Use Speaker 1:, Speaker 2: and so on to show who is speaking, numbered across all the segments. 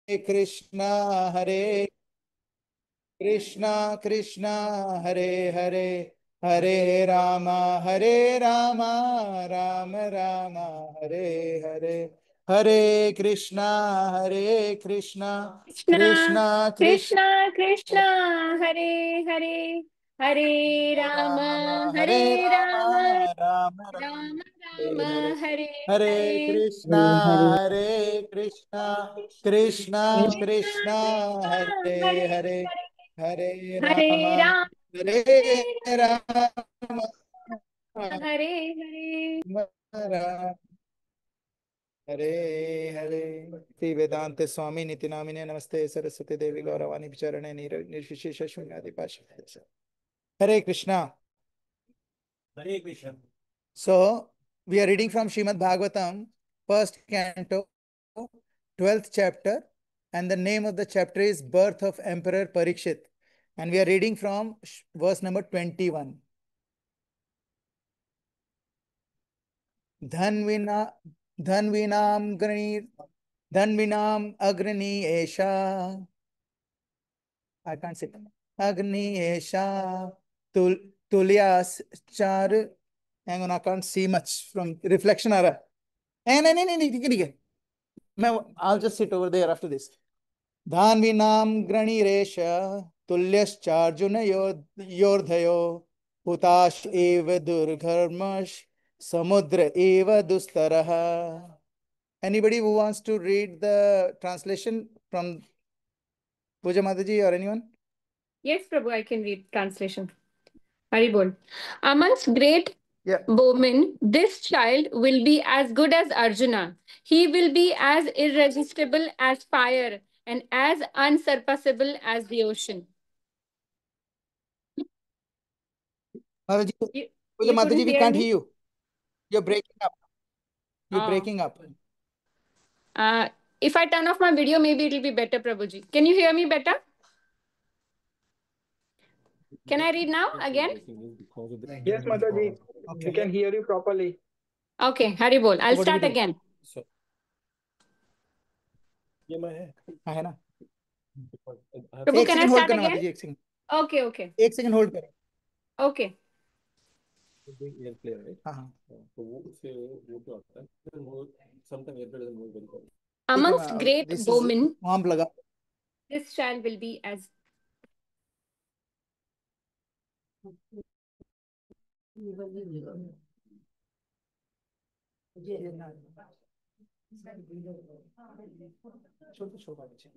Speaker 1: कृष्णा हरे कृष्णा कृष्णा हरे हरे हरे रामा राम राम हरे हरे हरे कृष्णा
Speaker 2: कृष्णा
Speaker 1: कृष्णा कृष्ण
Speaker 2: कृष्णा कृष्णा हरे हरे हरे राम
Speaker 1: हरे
Speaker 2: हरे
Speaker 1: रामा
Speaker 2: राम
Speaker 1: राम राम
Speaker 2: राम
Speaker 1: हरे
Speaker 2: राम
Speaker 1: हरे
Speaker 2: हरे
Speaker 1: हरे
Speaker 2: हरे
Speaker 1: कृष्णा
Speaker 2: हरे हरे
Speaker 1: कृष्णा
Speaker 2: कृष्णा
Speaker 1: कृष्णा
Speaker 2: कृष्णा
Speaker 1: हरे
Speaker 2: हरे
Speaker 1: हरे
Speaker 2: हरे
Speaker 1: हरे
Speaker 2: हरे राम
Speaker 1: हरे
Speaker 2: हरे
Speaker 1: राम
Speaker 2: राम हरे हरे।
Speaker 1: हरे हरे श्री वेदांत स्वामी निति नामिने नमस्ते सरस्वती देवी गौरवाणी विचरणे निर्विशेष शून्यादि पाश हरे कृष्णा हरे Krishna So we are reading from Srimad Bhagavatam, first canto, 12th chapter, and the name of the chapter is Birth of Emperor Parikshit. And we are reading from verse number 21. धन्विना धन्विनाम गणी धन्विनाम अग्नि एषा I can't say अग्नि एषा तुल तुल्यास चार hang on I can't see much from reflection आ रहा है नहीं मैं I'll just sit over there after this धान्विनाम गणिरेश तुल्यश्चार्जुन योर्धयो हुताश एव दुर्घर्मश समुद्र एव दुस्तरः. Anybody who wants to read the translation from Puja Mataji or anyone?
Speaker 2: Yes, Prabhu, I can read translation. Haribol. Amongst great
Speaker 1: Yeah.
Speaker 2: bowmen, this child will be as good as Arjuna. He will be as irresistible as fire and as unsurpassable as the ocean.
Speaker 1: Mataji,
Speaker 2: You,
Speaker 1: Puja
Speaker 2: you couldn't
Speaker 1: Mataji, we
Speaker 2: hear
Speaker 1: can't
Speaker 2: me?
Speaker 1: hear you. You're breaking up. You're
Speaker 2: Oh.
Speaker 1: breaking up.
Speaker 2: Uh, if I turn off my video, maybe it'll be better, Prabhuji. Can you hear me better? Can I read now again?
Speaker 3: Yes, Mataji, we
Speaker 1: Okay.
Speaker 3: can hear you properly.
Speaker 2: Okay, Haribol. I'll
Speaker 1: What do we
Speaker 2: start
Speaker 1: do?
Speaker 2: again.
Speaker 1: So, हाँ है ना.
Speaker 2: Prabhu,
Speaker 1: एक
Speaker 2: can I
Speaker 1: second hold
Speaker 2: start
Speaker 1: करना
Speaker 2: again?
Speaker 1: माताजी एक second.
Speaker 2: Okay, okay.
Speaker 1: एक second hold करें.
Speaker 2: Okay.
Speaker 1: हाँ हाँ. ठीक है
Speaker 2: Amongst great
Speaker 1: this is
Speaker 2: bowmen,
Speaker 1: वहां पे लगा.
Speaker 2: this child will be as
Speaker 1: छोटा छोटा बच्चे.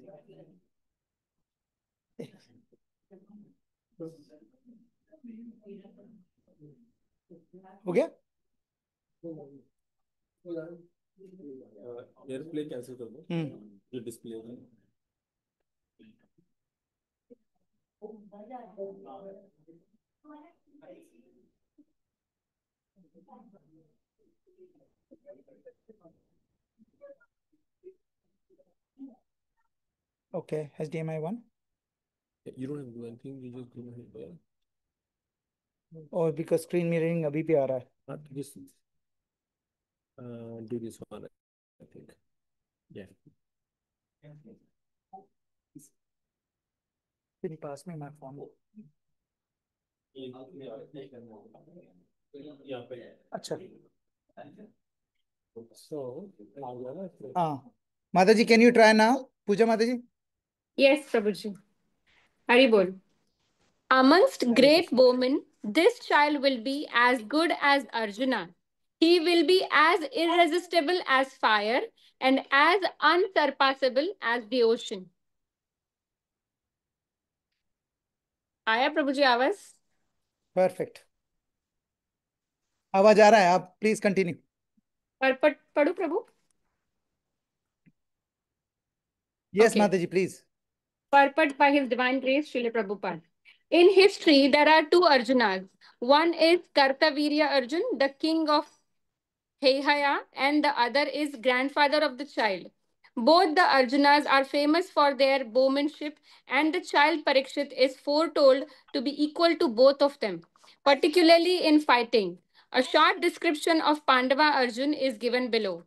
Speaker 1: हो गया.
Speaker 4: एयरप्ले कैंसिल कर दो जो डिस्प्ले है.
Speaker 1: Okay, HDMI 1.
Speaker 4: You don't have to do anything, you just go ahead.
Speaker 1: और because screen mirroring अभी भी आ रहा है.
Speaker 4: This do this one, I think. Yeah.
Speaker 1: Can you pass me my phone? अच्छा.
Speaker 4: So,
Speaker 1: हाँ. Mataji, can you try now? Puja Mataji.
Speaker 2: yes, Prabhuji. Haribol. Amongst
Speaker 1: Hare
Speaker 2: great
Speaker 1: Krishna.
Speaker 2: bowmen, this child will be as good as Arjuna. He will be as irresistible as fire and as unsurpassable as the ocean. आया प्रभुजी आवाज?
Speaker 1: Perfect. आवाज आ रहा है. आप please continue.
Speaker 2: पढ़ू प्रभु?
Speaker 1: Yes,
Speaker 2: Okay.
Speaker 1: Mataji, please.
Speaker 2: Purport by His Divine Grace, Srila Prabhupada. In history, there are two Arjunas. One is Kartavirya Arjun, the king of Heihaya, and the other is grandfather of the child. Both the Arjunas are famous for their bowmanship, and the child Parikshit is foretold to be equal to both of them, particularly in fighting. A short description of Pandava Arjun is given below.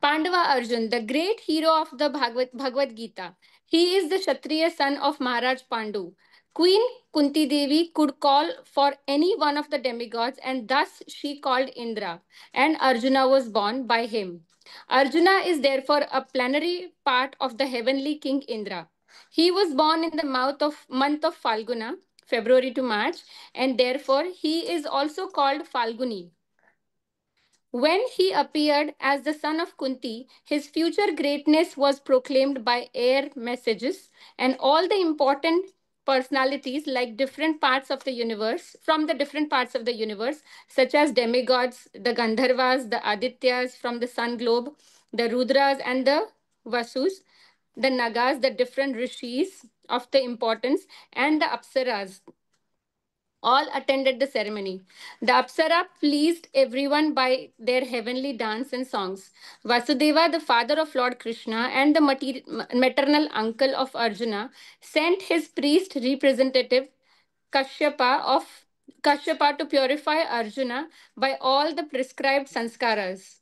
Speaker 2: Pandava Arjun, the great hero of the Bhagavad Gita. He is the Kshatriya son of Maharaj Pandu. Queen Kunti Devi could call for any one of the demigods, and thus she called Indra, and Arjuna was born by him. Arjuna is therefore a plenary part of the heavenly king Indra. He was born in the month of Falguna, February to March, and therefore he is also called Falguni. When he appeared as the son of Kunti, his future greatness was proclaimed by air messages, and all the important personalities like different parts of the universe, from the different parts of the universe, such as demigods, the Gandharvas, the Adityas from the sun globe, the Rudras and the Vasus, the Nagas, the different rishis of the importance, and the Apsaras, all attended the ceremony. The Apsara pleased everyone by their heavenly dance and songs. Vasudeva, the father of Lord Krishna and the maternal uncle of Arjuna, sent his priest representative Kashyapa of Kashyapa to purify Arjuna by all the prescribed sanskaras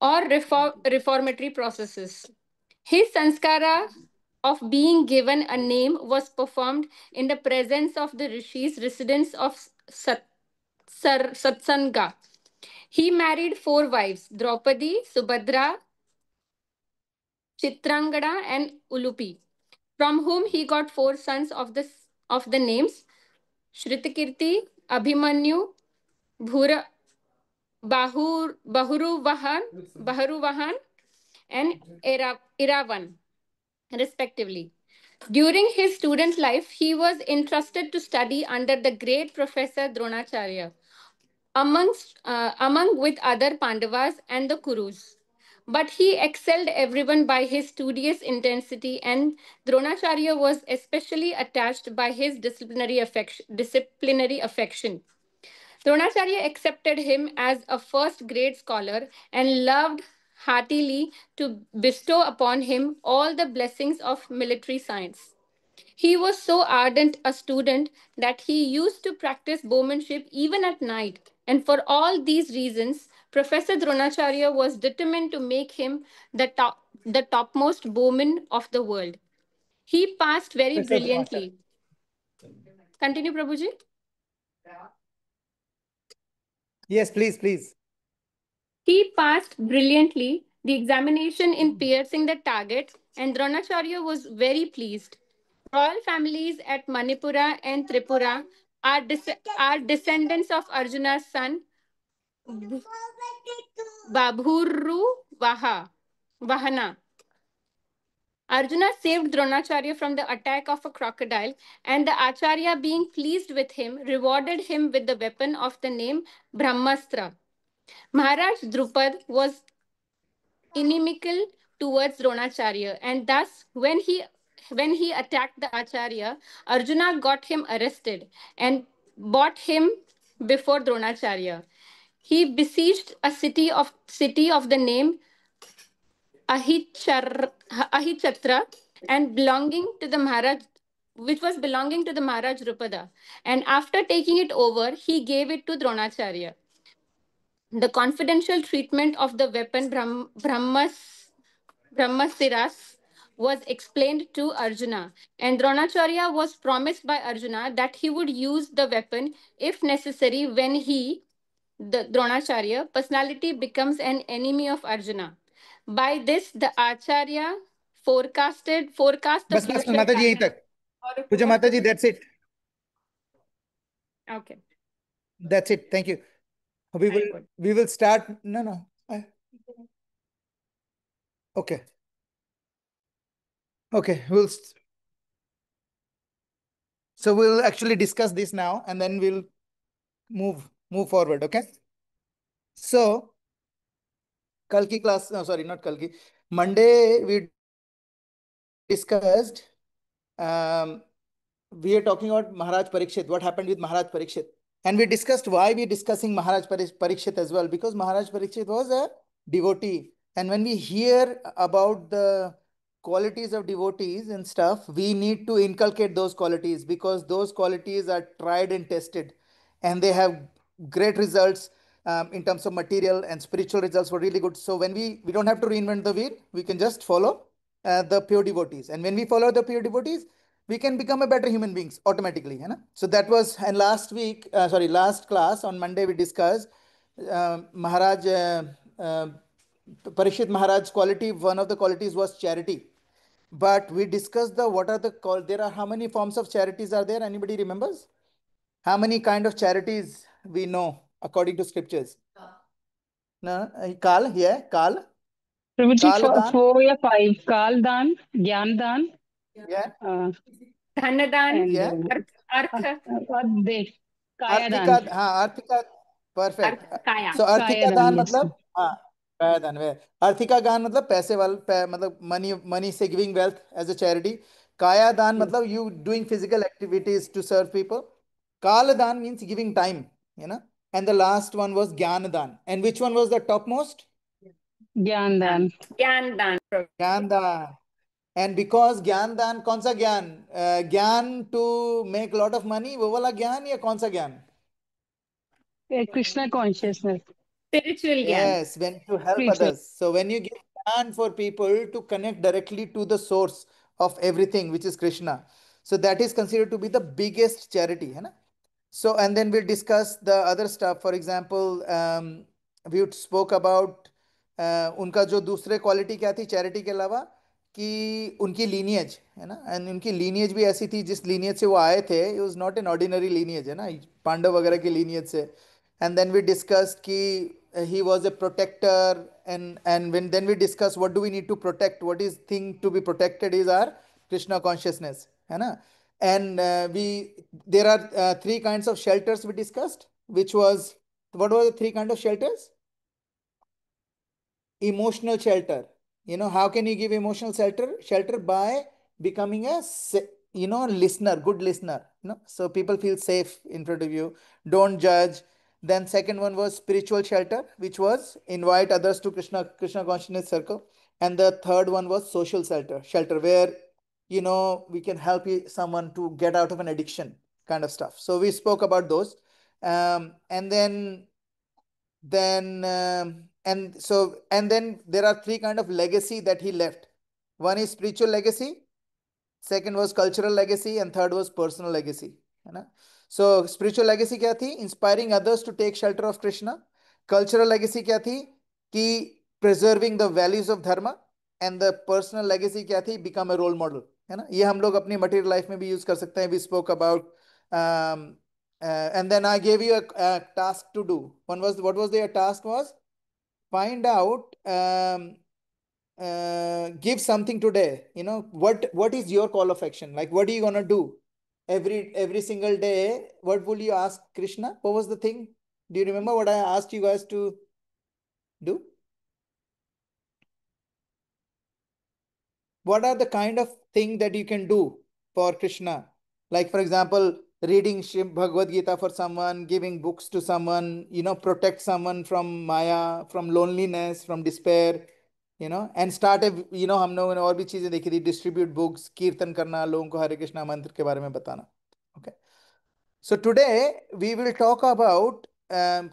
Speaker 2: or reformatory processes. His sanskara of being given a name was performed in the presence of the rishis, residents of Satsanga. He married four wives: Draupadi, Subhadra, Chitrangada, and Ulupi, from whom he got four sons of the names Shritakirti, Abhimanyu, Bhura, Bahuruvahan, and Iravan, respectively. During his student life, he was entrusted to study under the great Professor Dronacharya, among with other Pandavas and the Kurus. But he excelled everyone by his studious intensity, and Dronacharya was especially attached by his disciplinary affection. Dronacharya accepted him as a first grade scholar and loved heartily to bestow upon him all the blessings of military science. He was so ardent a student that he used to practice bowmanship even at night. And for all these reasons, Professor Dronacharya was determined to make him the topmost bowman of the world. He passed very
Speaker 1: Professor Dronacharya.
Speaker 2: brilliantly. Continue, Prabhuji.
Speaker 1: Yes, please, please.
Speaker 2: He passed brilliantly the examination in piercing the target, and Dronacharya was very pleased. Royal families at Manipura and Tripura are descendants of Arjuna's son Babhuru Vahana. Arjuna saved Dronacharya from the attack of a crocodile, and the Acharya, being pleased with him, rewarded him with the weapon of the name Brahmastra. Maharaj Drupad was inimical towards Dronacharya, and thus when he attacked the Acharya, Arjuna got him arrested and brought him before Dronacharya. He besieged a city of the name Ahichatra and belonging to the Maharaj, which was belonging to the Maharaj Drupada. And after taking it over, he gave it to Dronacharya. The confidential treatment of the weapon Brahmasiras was explained to Arjuna, and Dronacharya was promised by Arjuna that he would use the weapon if necessary when the Dronacharya, personality becomes an enemy of Arjuna. By this, the Acharya forecast the
Speaker 1: बस
Speaker 2: future.
Speaker 1: माता जी यहीं तक. पूजा माता जी, that's it.
Speaker 2: Okay.
Speaker 1: That's it. Thank you.
Speaker 2: Very good.
Speaker 1: We will start. No. Okay. Okay. So we'll actually discuss this now, and then we'll move forward. Okay. So kal ki class. No, sorry, not kal ki. Monday we discussed. We are talking about Maharaj Parikshit. What happened with Maharaj Parikshit? And we discussed why we're discussing Maharaj Parikshit as well, because Maharaj Parikshit was a devotee. And when we hear about the qualities of devotees and stuff, we need to inculcate those qualities, because those qualities are tried and tested and they have great results. in terms of material and spiritual results were really good. So when we don't have to reinvent the wheel, we can just follow the pure devotees. And when we follow the pure devotees, we can become a better human beings automatically. You know? So that was, and last class on Monday, we discussed Maharaj, Parishit Maharaj's quality. One of the qualities was charity. But we discussed the what are the call. There are how many forms of charities are there? Anybody remembers? How many kind of charities we know according to scriptures? No, Kal, yeah, Kal,
Speaker 5: Prabhuji,
Speaker 1: Kal Dan,
Speaker 5: 4 or 5. Kaldan, Gyandan,
Speaker 1: yeah,
Speaker 2: Dhanadan,
Speaker 5: and
Speaker 1: yeah,
Speaker 2: Artha,
Speaker 5: what they?
Speaker 1: Arthika,
Speaker 5: Kayadan.
Speaker 1: हाँ, Arthika, perfect.
Speaker 2: Kaya.
Speaker 1: So Arthika
Speaker 5: Kayadan,
Speaker 1: दान
Speaker 5: yes.
Speaker 1: मतलब हाँ, kaya दान वे Arthika दान मतलब पैसे वाल मतलब money से giving wealth as a charity. Kaya दान
Speaker 5: Yes.
Speaker 1: मतलब you doing physical activities to serve people. Kal दान means giving time, you know. And the last one was Gyan दान. And which one was the topmost?
Speaker 5: Gyandan.
Speaker 2: Gyandan.
Speaker 1: ज्ञान दान. And because ज्ञान दान कौन सा ज्ञान ज्ञान to make lot of money वो वाला ज्ञान या कौन सा ज्ञान?
Speaker 5: Krishna consciousness.
Speaker 2: Spiritual Gyan.
Speaker 1: Yes, when to help
Speaker 5: Spiritual.
Speaker 1: others. So when you give ज्ञान for people to connect directly to the source of everything, which is Krishna. So that is considered to be the biggest charity, है ना? So, and then we'll discuss the other stuff. For example, we spoke about उनका जो दूसरे quality क्या थी charity के अलावा कि उनकी लीनियज है ना एंड उनकी लीनियज भी ऐसी थी जिस लीनियज से वो आए थे it was not an ordinary lineage है ना पांडव वगैरह की लीनियज से एंड देन वी डिस्कस्ड कि he was a protector and when then we discuss what do we need to protect what is thing to be protected is our Krishna consciousness है ना and we there are three kinds of shelters we discussed which was what were the three kind of shelters emotional shelter how can you give emotional shelter by becoming a listener good listener so people feel safe in front of you don't judge then second one was spiritual shelter which was invite others to krishna consciousness circle and the third one was social shelter where we can help someone to get out of an addiction kind of stuff so we spoke about those and then there are three kind of legacy that he left. One is spiritual legacy, second was cultural legacy, and third was personal legacy. है ना? So spiritual legacy क्या थी? Inspiring others to take shelter of Krishna. Cultural legacy क्या थी? कि preserving the values of dharma. And the personal legacy क्या थी? Become a role model. है ना? ये हम लोग अपनी material life में भी use कर सकते हैं. We spoke about and then I gave you a task to do. What was their task was? Find out give something today what is your call of action like what are you going to do every single day what will you ask Krishna what was the thing do you remember what I asked you guys to do what are the kind of thing that you can do for Krishna like for example reading Bhagavad Gita for someone giving books to someone protect someone from maya from loneliness from despair and start a हम लोगों ने और भी चीजें देखी थी distribute books कीर्तन करना लोगों को हरे कृष्णा मंत्र के बारे में बताना okay so today we will talk about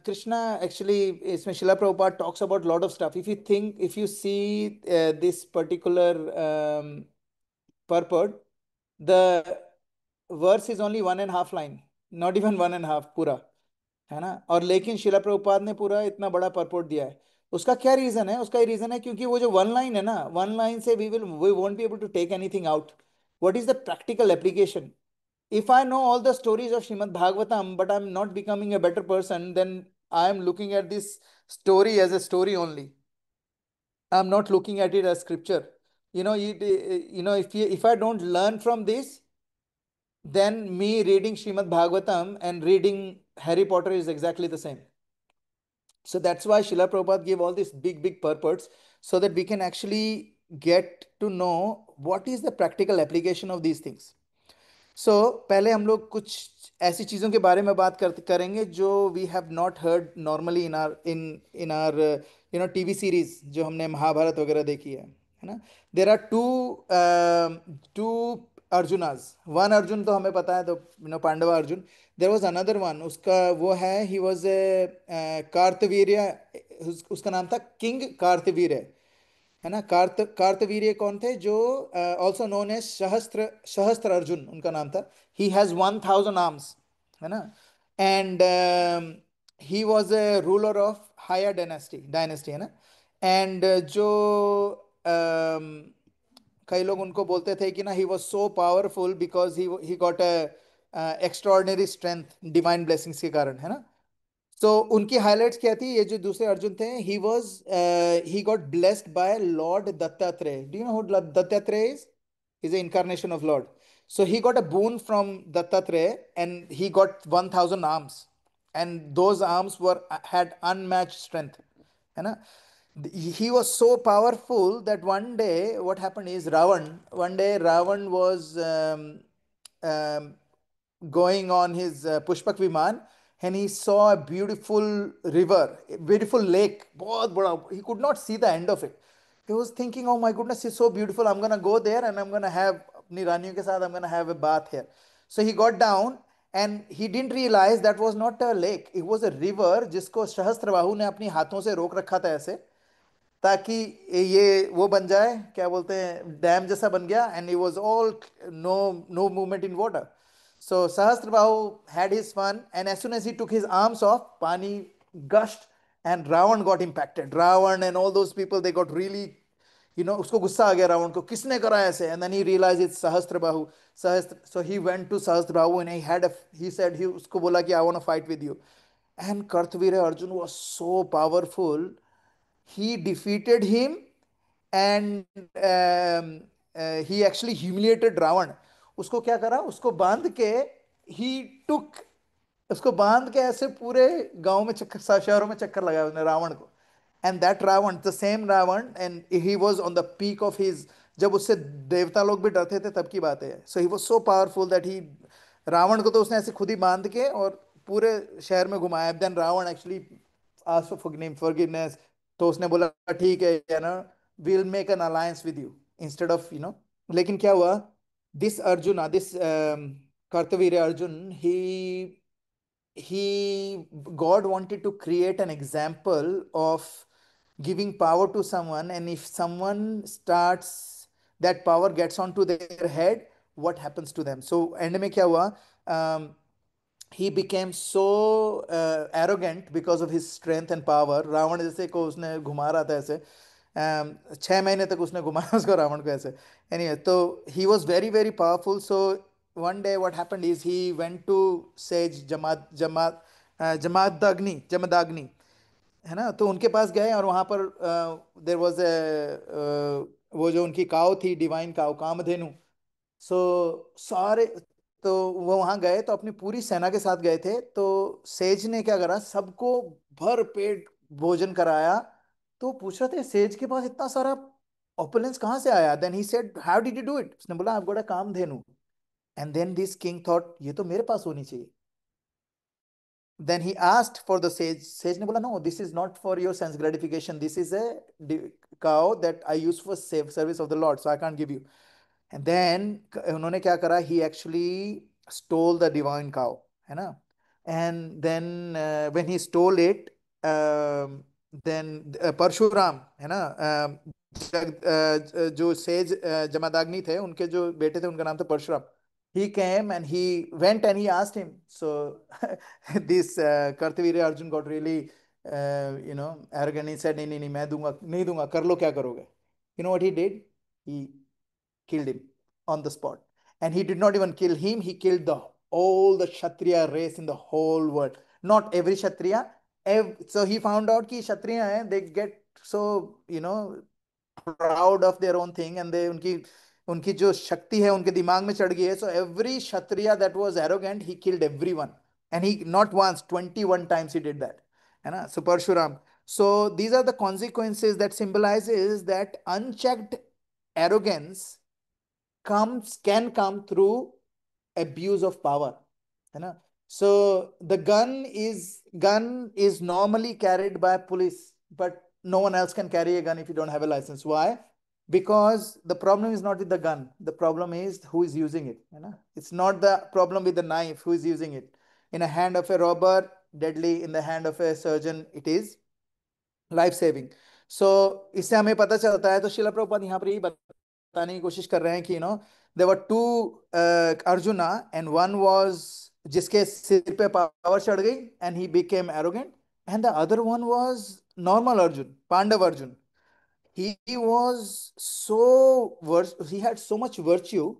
Speaker 1: Krishna actually इसमें शिला Prabhupada talks about lot of stuff if you see this particular purport the verse is only 1.5 line not even 1.5 पूरा है ना और लेकिन शिला प्रभुपाद ने पूरा इतना बड़ा परपोर्ट दिया है उसका क्या रीजन है उसका रीजन है क्योंकि वो जो वन लाइन है ना वन लाइन से we won't be able to take anything out what is the practical application if I know all the stories of Srimad Bhagavatam but I'm not becoming a better person then I am looking at this story as a story only I'm not looking at it as scripture if I don't learn from this then me reading Srimad Bhagavatam and reading Harry Potter is exactly the same. So that's why Srila Prabhupada gave all these big purports so that we can actually get to know what is the practical application of these things. So पहले हम लोग कुछ ऐसी चीज़ों के बारे में बात करेंगे जो we have not heard normally in our TV series जो हमने महाभारत वगैरह देखी है ना there are two Arjunas, one Arjun तो हमें पता है, तो Pandava Arjun. There was another one, उसका वो है, ही वॉज ए कार्तवीर्य, उसका नाम था किंग कार्तवीर्य, है ना। कार्तवीर्य कौन थे, जो ऑल्सो नोन एज सहस्त्र, सहस्त्र अर्जुन उनका नाम था। ही हैज 1000 आर्म्स, है ना। And he was a ruler of Haihaya dynasty, dynasty, है ना। एंड जो कई लोग उनको बोलते थे कि ना, he was so powerful because he got extraordinary strength divine blessings के कारण, है ना। तो उनकी हाइलाइट्स क्या थी, ये जो दूसरे अर्जुन थे, he got blessed by lord Dattatreya. Do you know who Dattatreya is a incarnation of Lord. So he got a boon from Dattatreya, and he got 1000 arms, and those arms were had unmatched strength, है ना। He was so powerful that one day what happened is Ravan, one day Ravan was um, going on his Pushpak Viman, and he saw a beautiful river, a beautiful lake, बहुत बड़ा, he could not see the end of it. He was thinking, oh my goodness, it's so beautiful, I'm gonna go there and I'm gonna have अपनी रानियों के साथ, I'm gonna have a bath here. So he got down and he didn't realize that was not a lake, it was a river जिसको सहस्त्रबाहु ने अपनी हाथों से रोक रखा था ऐसे, ताकि ये वो बन जाए, क्या बोलते हैं, डैम जैसा बन गया, and it was all no no movement in water. So Sahasrabahu had his fun, and as soon as he took his arms off, pani gushed and Ravan got impacted. Ravan and all those people, they got really, उसको गुस्सा आ गया रावण को, किसने करा ऐसे, and then he realized it's Sahastrabahu. सहस्त्र, so he went to Sahastrabahu and he said, he उसको बोला कि I want to fight with you. And Kartavira Arjun was so powerful, he defeated him, and he actually humiliated Ravan. उसको क्या करा, उसको बांध के, he took, उसको बांध के ऐसे पूरे गांव में चक्कर, शहरों में चक्कर लगाया उसने रावण को. And that Ravan, the same Ravan, and he was on the peak of his, जब उससे देवता लोग भी डरते थे तब की बात है. So he was so powerful that he, Ravan को तो उसने ऐसे खुद ही बांध के और पूरे शहर में घुमाया. Then Ravan actually asked for forgiveness. तो उसने बोला ठीक है ना, will make an alliance with you instead of लेकिन क्या हुआ, this Arjun, this Kartavirya Arjun, he God wanted to create an example of giving power to someone, and if someone starts, that power gets onto their head, what happens to them. So end में क्या हुआ, he became so arrogant because of his strength and power. Ravan जैसे को उसने घुमा रहा था ऐसे, 6 महीने तक उसने घुमाया उसको, रावण को ऐसे. Anyway, तो he was very very powerful. So one day what happened is he went to sage Jamadagni, है ना. तो उनके पास गए और वहां पर देर वॉज ए, वो जो उनकी काव थी, डिवाइन काव, कामधेनु. सो सारे, तो वो वहां गए तो अपनी पूरी सेना के साथ गए थे. तो सेज ने क्या करा, सबको भर पेट भोजन कराया. तो पूछ रहे थे सेज के पास इतना सारा ऑपुलेंस कहाँ से आया. Then he said, how did you do it. उसने बोला, I got a Kamdhenu. And then this king thought, ये तो मेरे पास होनी चाहिए. Then he asked for the sage. Sage ने बोला, no, this is not for your sense gratification, this is a cow that I use for service of the Lord, so I can't give you. And then उन्होंने क्या करा, he actually stole the divine cow, है ना. And then when he stole it, then Parshuram, है ना, जो says Jamadagni थे, उनके जो बेटे थे उनका नाम था Parshuram. He came and he went and he asked him. So this Kartavirya Arjun got really arrogant. He said, नहीं नहीं नहीं, मैं दूंगा नहीं दूंगा, कर लो क्या करोगे. You know what he did? He killed him on the spot. And he did not even kill him, he killed all the Kshatriya race in the whole world. Not every Kshatriya. So he found out कि Kshatriya हैं, they get so proud of their own thing, and they उनकी जो शक्ति है उनके दिमाग में चढ़ गई है. So every Kshatriya that was arrogant, he killed everyone. And he not once, 21 times he did that. है ना. So Parshuram. So these are the consequences that symbolizes that unchecked arrogance can come through abuse of power, है ना. So the gun is normally carried by police, but no one else can carry a gun if you don't have a license. Why? because the problem is not with the gun. The problem is who is using it. It's not the problem with the knife, who is using it. In a hand of a robber, deadly. In the hand of a surgeon, it is life saving. So इससे हमें पता चलता है, तो शिला प्रभुपाद यहाँ पर यही बताने की कोशिश कर रहे हैं कि there were two Arjuna and one was जिसके सिर पे पावर चढ़ गई and he became arrogant, and the other one was normal Arjun, Pandav Arjun. He was he had so much virtue,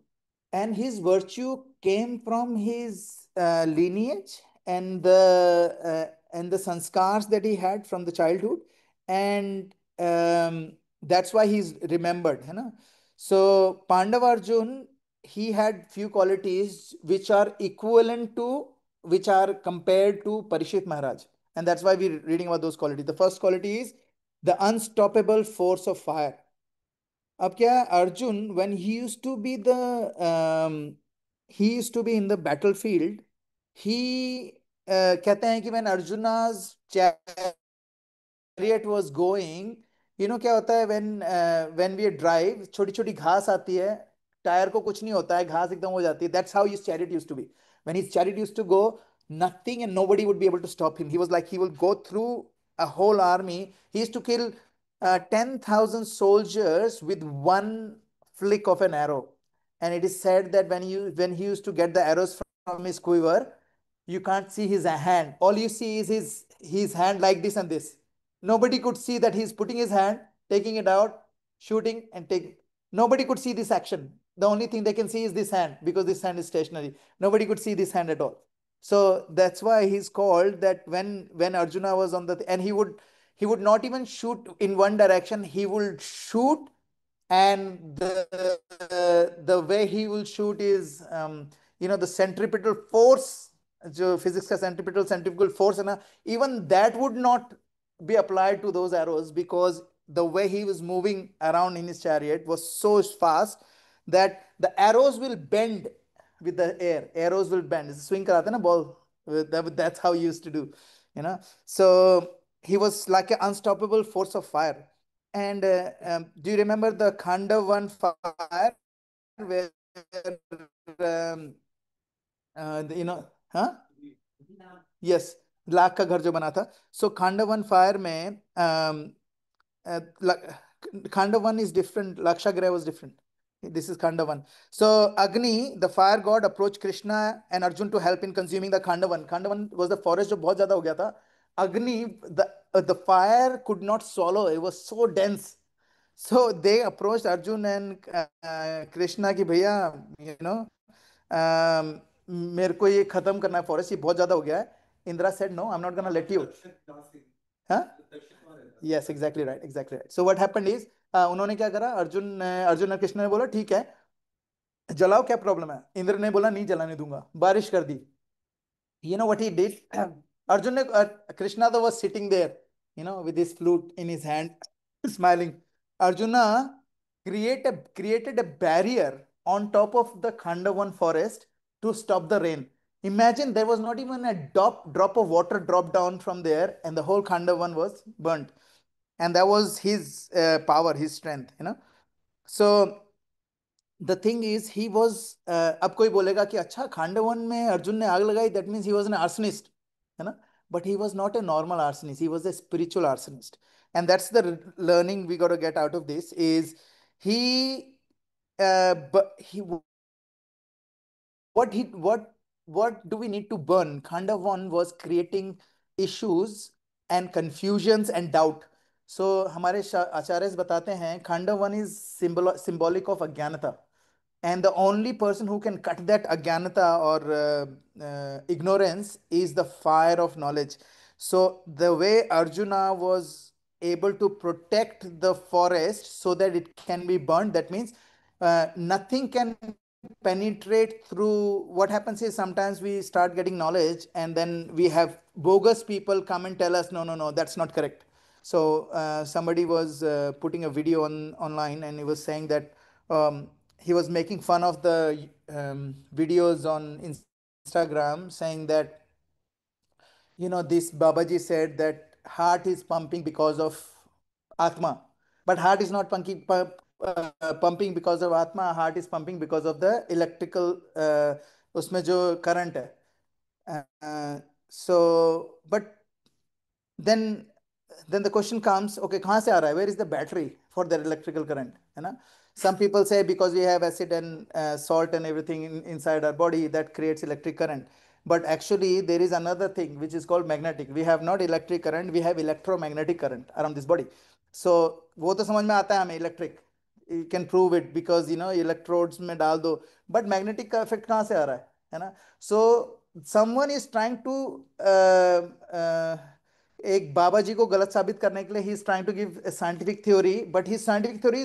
Speaker 1: and his virtue came from his lineage and the sanskars that he had from the childhood, and that's why he's remembered, so Pandav Arjun, he had few qualities which are equivalent to, which are compared to Parishit Maharaj, and that's why we're reading about those qualities. The first quality is the unstoppable force of fire. अब क्या है, Arjun when he used to be in the battlefield, he कहते हैं कि when Arjuna's chariot was going, क्या होता है when we drive, छोटी छोटी घास आती है, टायर को कुछ नहीं होता है, घास एकदम हो जाती है. That's how his chariot used to be. When his chariot used to go, nothing and nobody would be able to stop him. He was like, he will go through a whole army. He used to kill 10,000 soldiers with one flick of an arrow. And it is said that when he used to get the arrows from his quiver, you can't see his hand. All you see is his hand like this and this. Nobody could see that he's putting his hand, taking it out, shooting and taking. Nobody could see this action. The only thing they can see is this hand, because this hand is stationary. Nobody could see this hand at all. So that's why he's called that. When Arjuna was on and he would not even shoot in one direction. He will shoot, and the way he will shoot is the centripetal force, physics ka centrifugal force, even that would not be applied to those arrows, because the way he was moving around in his chariot was so fast that the arrows will bend with the air. Arrows will bend. Swing karate na ball. That's how he used to do. So he was like an unstoppable force of fire. And do you remember the Khandavan fire, where huh? Yes, lakh का घर जो बना था. So Khandavan fire में Khandavan is different. Lakshagraha was different. This is Khandavan. So Agni, the fire god, approached Krishna and Arjun to help in consuming the Khandavan. Khandavan was the forest जो बहुत ज्यादा हो गया था. Agni, the fire could not swallow. It was so dense. So they approached Arjun and Krishna कि भैया, मेरे को ये खत्म करना है, फॉरेस्ट ये बहुत ज्यादा हो गया है. Indra said, no, I'm not gonna let you. Huh? Yes, exactly right. So what happened is, उन्होंने क्या करा, अर्जुन और कृष्ण ने बोला ठीक है जलाओ, क्या प्रॉब्लम है. इंद्र ने बोला नहीं जलाने दूंगा, बारिश कर दी. You know what he did? Arjun ne, Krishna was sitting there, with his flute in his hand, smiling. Arjuna created a barrier on top of the Khandavan forest to stop the rain. Imagine, there was not even a drop of water dropped down from there, and the whole Khandavan was burnt. And that was his power, his strength. So the thing is, he was, अब कोई बोलेगा कि अच्छा खांडवन में अर्जुन ने आग लगाई, that means he was an arsonist, है ना? But he was not a normal arsonist. He was a spiritual arsonist. And that's the learning we got to get out of this is what do we need to burn? Khandavan was creating issues and confusions and doubt. So हमारे आचार्य बताते हैं Khandavan is symbolic of अज्ञानता. And the only person who can cut that agyanata or ignorance is the fire of knowledge. So the way Arjuna was able to protect the forest so that it can be burned, that means nothing can penetrate through. What happens is sometimes we start getting knowledge and then we have bogus people come and tell us, no, that's not correct. So somebody was putting a video online and he was saying that he was making fun of the videos on Instagram, saying that, this Babaji said that heart is pumping because of Atma, but heart is not pumping because of Atma, heart is pumping because of the electrical उसमें जो current है. So, but then the question comes, okay, कहाँ से आ रहा है? Where is the battery for that electrical current? है ना? Some people say because we have acid and salt and everything inside our body that creates electric current. But actually, there is another thing which is called magnetic. We have not electric current, we have electromagnetic current around this body. So वो तो समझ में आता है हमें electric. You can prove it because electrodes में डाल दो. But magnetic का effect कहाँ से आ रहा है ना? So someone is trying to एक बाबा जी को गलत साबित करने के लिए he is trying to give scientific theory, but he scientific theory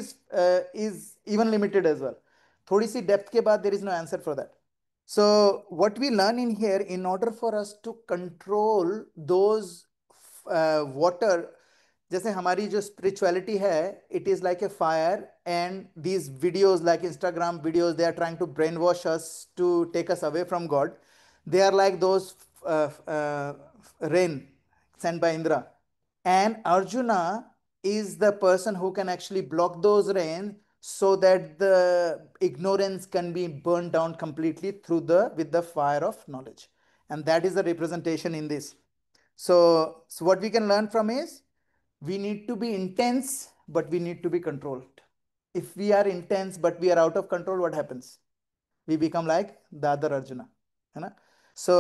Speaker 1: is even limited as well. थोड़ी सी डेप्थ के बाद there is no answer for that. So what we learn in here, in order for us to control those water, जैसे हमारी जो spirituality है, it is like a fire, and these videos like Instagram videos, they are trying to brainwash us to take us away from God. They are like those rain sent by Indra. And Arjuna is the person who can actually block those rain so that the ignorance can be burned down completely with the fire of knowledge. And that is the representation in this. So what we can learn from is, we need to be intense, but we need to be controlled. If we are intense, but we are out of control, what happens? We become like the other Arjuna. So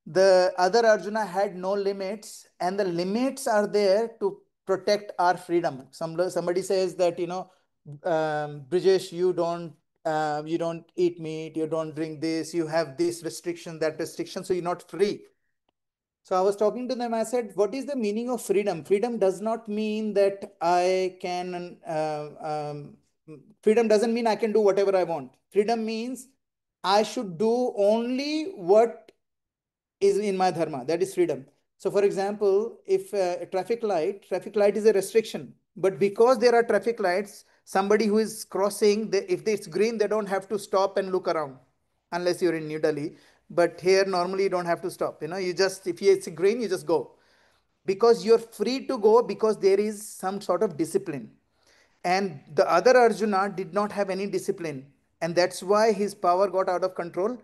Speaker 1: the other Arjuna had no limits, and the limits are there to protect our freedom. Somebody says that, Brijesh, you don't eat meat, you don't drink this, you have this restriction, that restriction, so you're not free. So I was talking to them, I said, what is the meaning of freedom? Freedom does not mean that I can, freedom doesn't mean I can do whatever I want. Freedom means I should do only what is in my dharma. That is freedom. So for example, if a traffic light is a restriction, but because there are traffic lights, somebody who is crossing, if it's green, they don't have to stop and look around, unless you're in New Delhi. But here, normally you don't have to stop. You just, if it's green, you just go. Because you're free to go, because there is some sort of discipline. And the other Arjuna did not have any discipline. And that's why his power got out of control.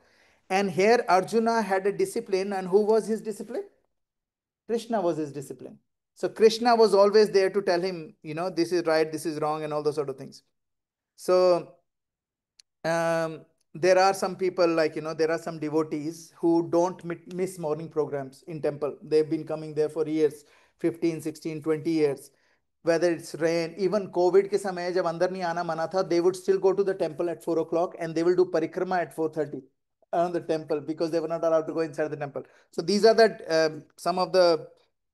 Speaker 1: And here Arjuna had a discipline. And who was his discipline? Krishna was his discipline. So Krishna was always there to tell him, this is right, this is wrong, and all those sort of things. So there are some people, like, there are some devotees who don't miss morning programs in temple. They've been coming there for years, 15, 16, 20 years. Whether it's rain, even COVID के समय जब अंदर नहीं आना मना था, they would still go to the temple at 4 o'clock and they will do parikrama at 4:30 around the temple, because they were not allowed to go inside the temple. So these are the some of the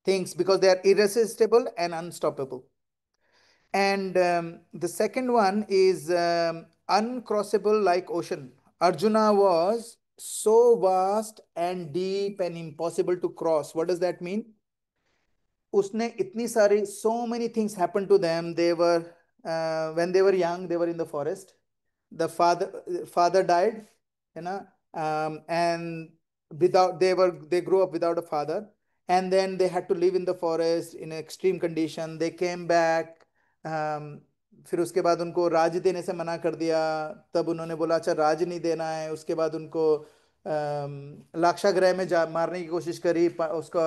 Speaker 1: things, because they are irresistible and unstoppable. And the second one is uncrossable like ocean. Arjuna was so vast and deep and impossible to cross. What does that mean? उसने इतनी सारी, so many things happened to them. They were when they were young, they were in the forest. The father died, and they grew up without a father, and then they had to live in the forest in extreme condition. They came back. फिर उसके बाद उनको राज देने से मना कर दिया. तब उन्होंने बोला अच्छा राज नहीं देना है. उसके बाद उनको लाक्षागृह में मारने की कोशिश करी, उसका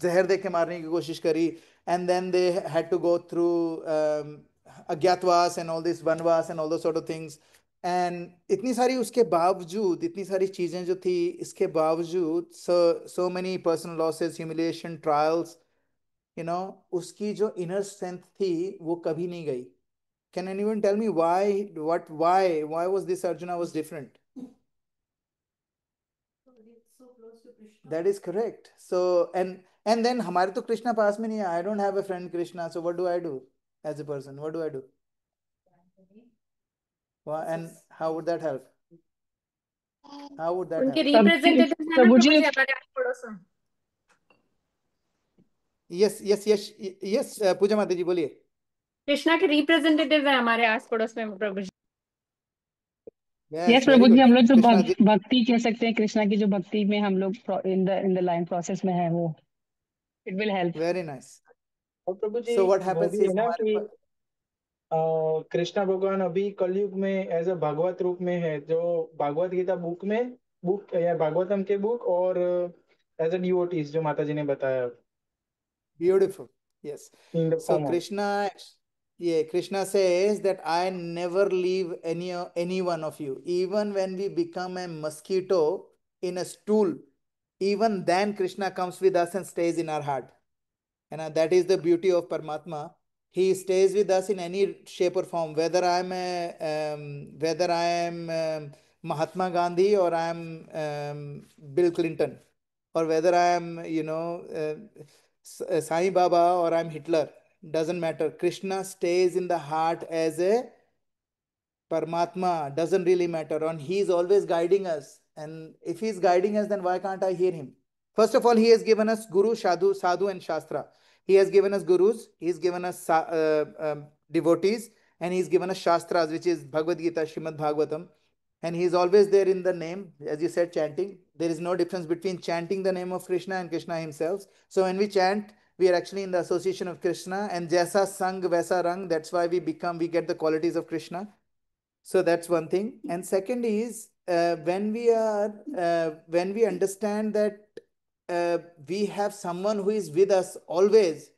Speaker 1: जहर दे के मारने की कोशिश करी. And then they had to go through agyatvas and all this vanvas and all those sort of things. And इतनी सारी उसके बावजूद, इतनी सारी चीजें जो थी, इसके बावजूद, so many personal losses, humiliation, trials, उसकी जो inner strength थी वो कभी नहीं गई. Can anyone tell me why was this Arjuna was different? That is correct. So and then हमारे तो कृष्णा पास में नहीं है. I don't have a friend Krishna, so what do I do as a person? What do I do? And how would that help? How would that
Speaker 2: उनके
Speaker 1: help?
Speaker 2: representatives हैं ना
Speaker 5: प्रभु जी,
Speaker 2: प्रभु जी हमारे आस पड़ोस में.
Speaker 1: Yes, पूजा माता जी बोलिए.
Speaker 2: कृष्णा के रिप्रेजेंटेटिव है हमारे आस पड़ोस में प्रभु जी.
Speaker 5: यस
Speaker 1: very
Speaker 5: प्रभु जी,
Speaker 1: good.
Speaker 5: हम लोग जो
Speaker 1: कृष्णा जी.
Speaker 5: भक्ति कह सकते हैं, कृष्णा की जो भक्ति में हम लोग इन द लाइन प्रोसेस में है, वो it will help.
Speaker 1: Very nice.
Speaker 3: और प्रभु जी
Speaker 1: So what
Speaker 3: वो
Speaker 1: happens
Speaker 3: भी है
Speaker 1: is
Speaker 3: ना
Speaker 1: हमारे
Speaker 3: कि
Speaker 1: पास,
Speaker 3: कृष्णा भगवान अभी कलयुग में एज अ भागवत रूप में है, जो भागवत गीता बुक या भागवतम के बुक, और एज अ डिवोटीज जो माता जी ने बताया,
Speaker 1: Beautiful. Yes.
Speaker 3: In the
Speaker 1: So
Speaker 3: form of.
Speaker 1: Krishna, yeah, Krishna says that I never leave any one of you. Even when we become a mosquito in a stool, even then Krishna comes with us and stays in our heart. And that is the beauty of Paramatma. He stays with us in any shape or form, whether I am Mahatma Gandhi or I am Bill Clinton, or whether I am, Sai Baba or I'm Hitler. Doesn't matter. Krishna stays in the heart as a Paramatma, doesn't really matter. And he's always guiding us. And if he's guiding us, then why can't I hear him? First of all, he has given us Guru, Sadhu, and Shastra. He has given us Gurus, he's given us devotees, and he's given us Shastras, which is Bhagavad Gita, Shrimad Bhagavatam. And he's always there in the name, as you said, chanting. There is no difference between chanting the name of Krishna and Krishna himself. So when we chant, we are actually in the association of Krishna. And Jaisa Sang Vaisa Rang, that's why we get the qualities of Krishna. So that's one thing. And second is when we understand that we have someone who is with us always,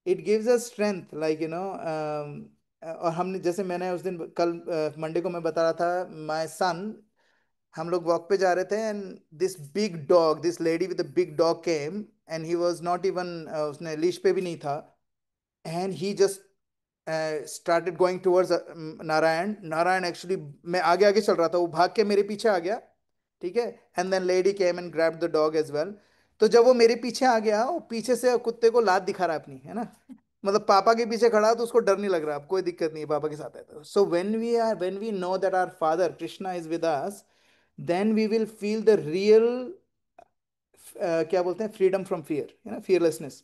Speaker 1: it gives us strength. और हमने जैसे मैंने उस दिन कल Monday को मैं बता रहा था माय सन, हम लोग वॉक पे जा रहे थे and this lady with big dog came and he was not even उसने लीश पे भी नहीं था and he just started going towards Narayan actually मैं आगे आगे चल रहा था, वो भाग के मेरे पीछे आ गया, ठीक है, and then lady came and grabbed the dog as well. तो जब वो मेरे पीछे आ गया, वो पीछे से कुत्ते को लात दिखा रहा है अपनी, है ना, मतलब पापा के पीछे खड़ा तो उसको डर नहीं लग रहा, अब कोई दिक्कत नहीं है, पापा के साथ है. तो so when we know that our father Krishna is with us, then we will feel the real क्या बोलते हैं, फ्रीडम फ्रॉम फियर, है ना, fearlessness.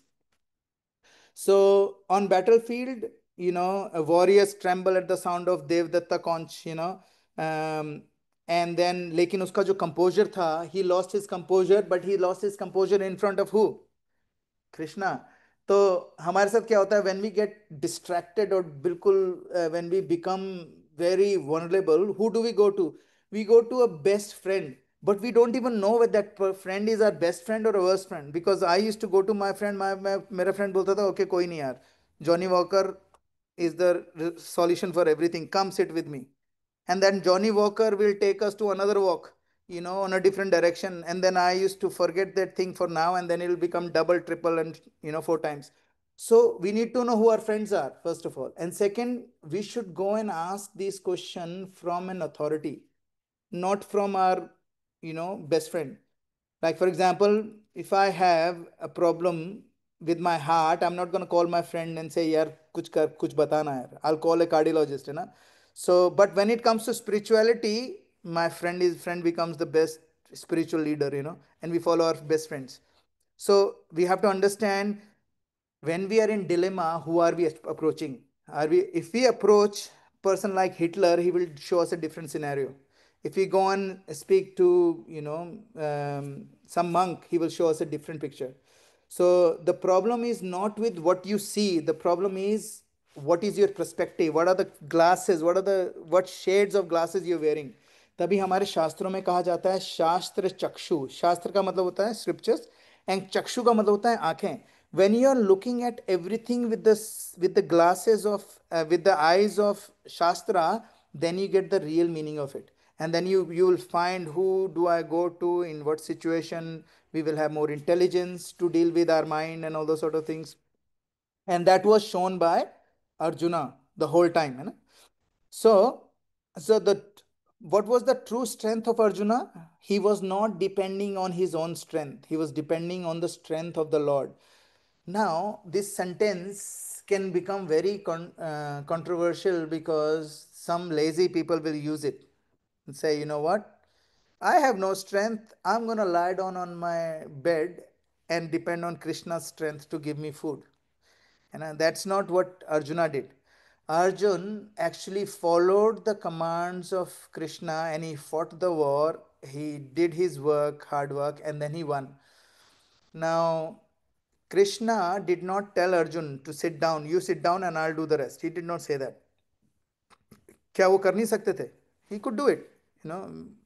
Speaker 1: So on battlefield, warriors tremble at the sound of Devdatta conch, and then लेकिन उसका जो composure था, he lost his composure, but he lost his composure in front of who? Krishna. तो हमारे साथ क्या होता है when we get distracted और बिल्कुल when we become very vulnerable, who do we go to? We go to a best friend, but we don't even know whether that friend is our best friend or a worst friend. Because I used to go to my friend, मेरा friend बोलता था okay कोई नहीं यार, Johnny Walker is the solution for everything, come sit with me. And then Johnny Walker will take us to another walk, on a different direction. And then I used to forget that thing for now, and then it'll become double, triple, and four times. So we need to know who our friends are, first of all. And second, we should go and ask this question from an authority, not from our, best friend. Like, for example, if I have a problem with my heart, I'm not going to call my friend and say, yaar, kuch batana hai. I'll call a cardiologist, na? So, but when it comes to spirituality, my friend becomes the best spiritual leader, and we follow our best friends. So we have to understand when we are in dilemma, who are we approaching? If we approach person like Hitler, he will show us a different scenario. If we go and speak to some monk, he will show us a different picture. So the problem is not with what you see. The problem is what is your perspective. What are the glasses? What shades of glasses you're wearing? तभी हमारे शास्त्रों में कहा जाता है शास्त्र चक्षु. शास्त्र का मतलब होता है स्क्रिप्चर्स, एंड चक्षु का मतलब होता है आंखें. When you are looking at everything with the glasses of with the eyes of Shastra, then you get the real meaning of it. And then you will find who do I go to, in what situation we will have more intelligence to deal with our mind and all those sort of things. And that was shown by Arjuna the whole time, you know? So what was the true strength of Arjuna? He was not depending on his own strength, he was depending on the strength of the Lord. Now, this sentence can become very controversial because some lazy people will use it and say, you know what? I have no strength. I'm going to lie down on my bed and depend on Krishna's strength to give me food. And that's not what Arjuna did. Arjun actually followed the commands of Krishna and he fought the war. He did his work, hard work, and then he won. Now, Krishna did not tell Arjun to sit down, you sit down and I'll do the rest. He did not say that. क्या वो कर नहीं सकते थे? He could do it.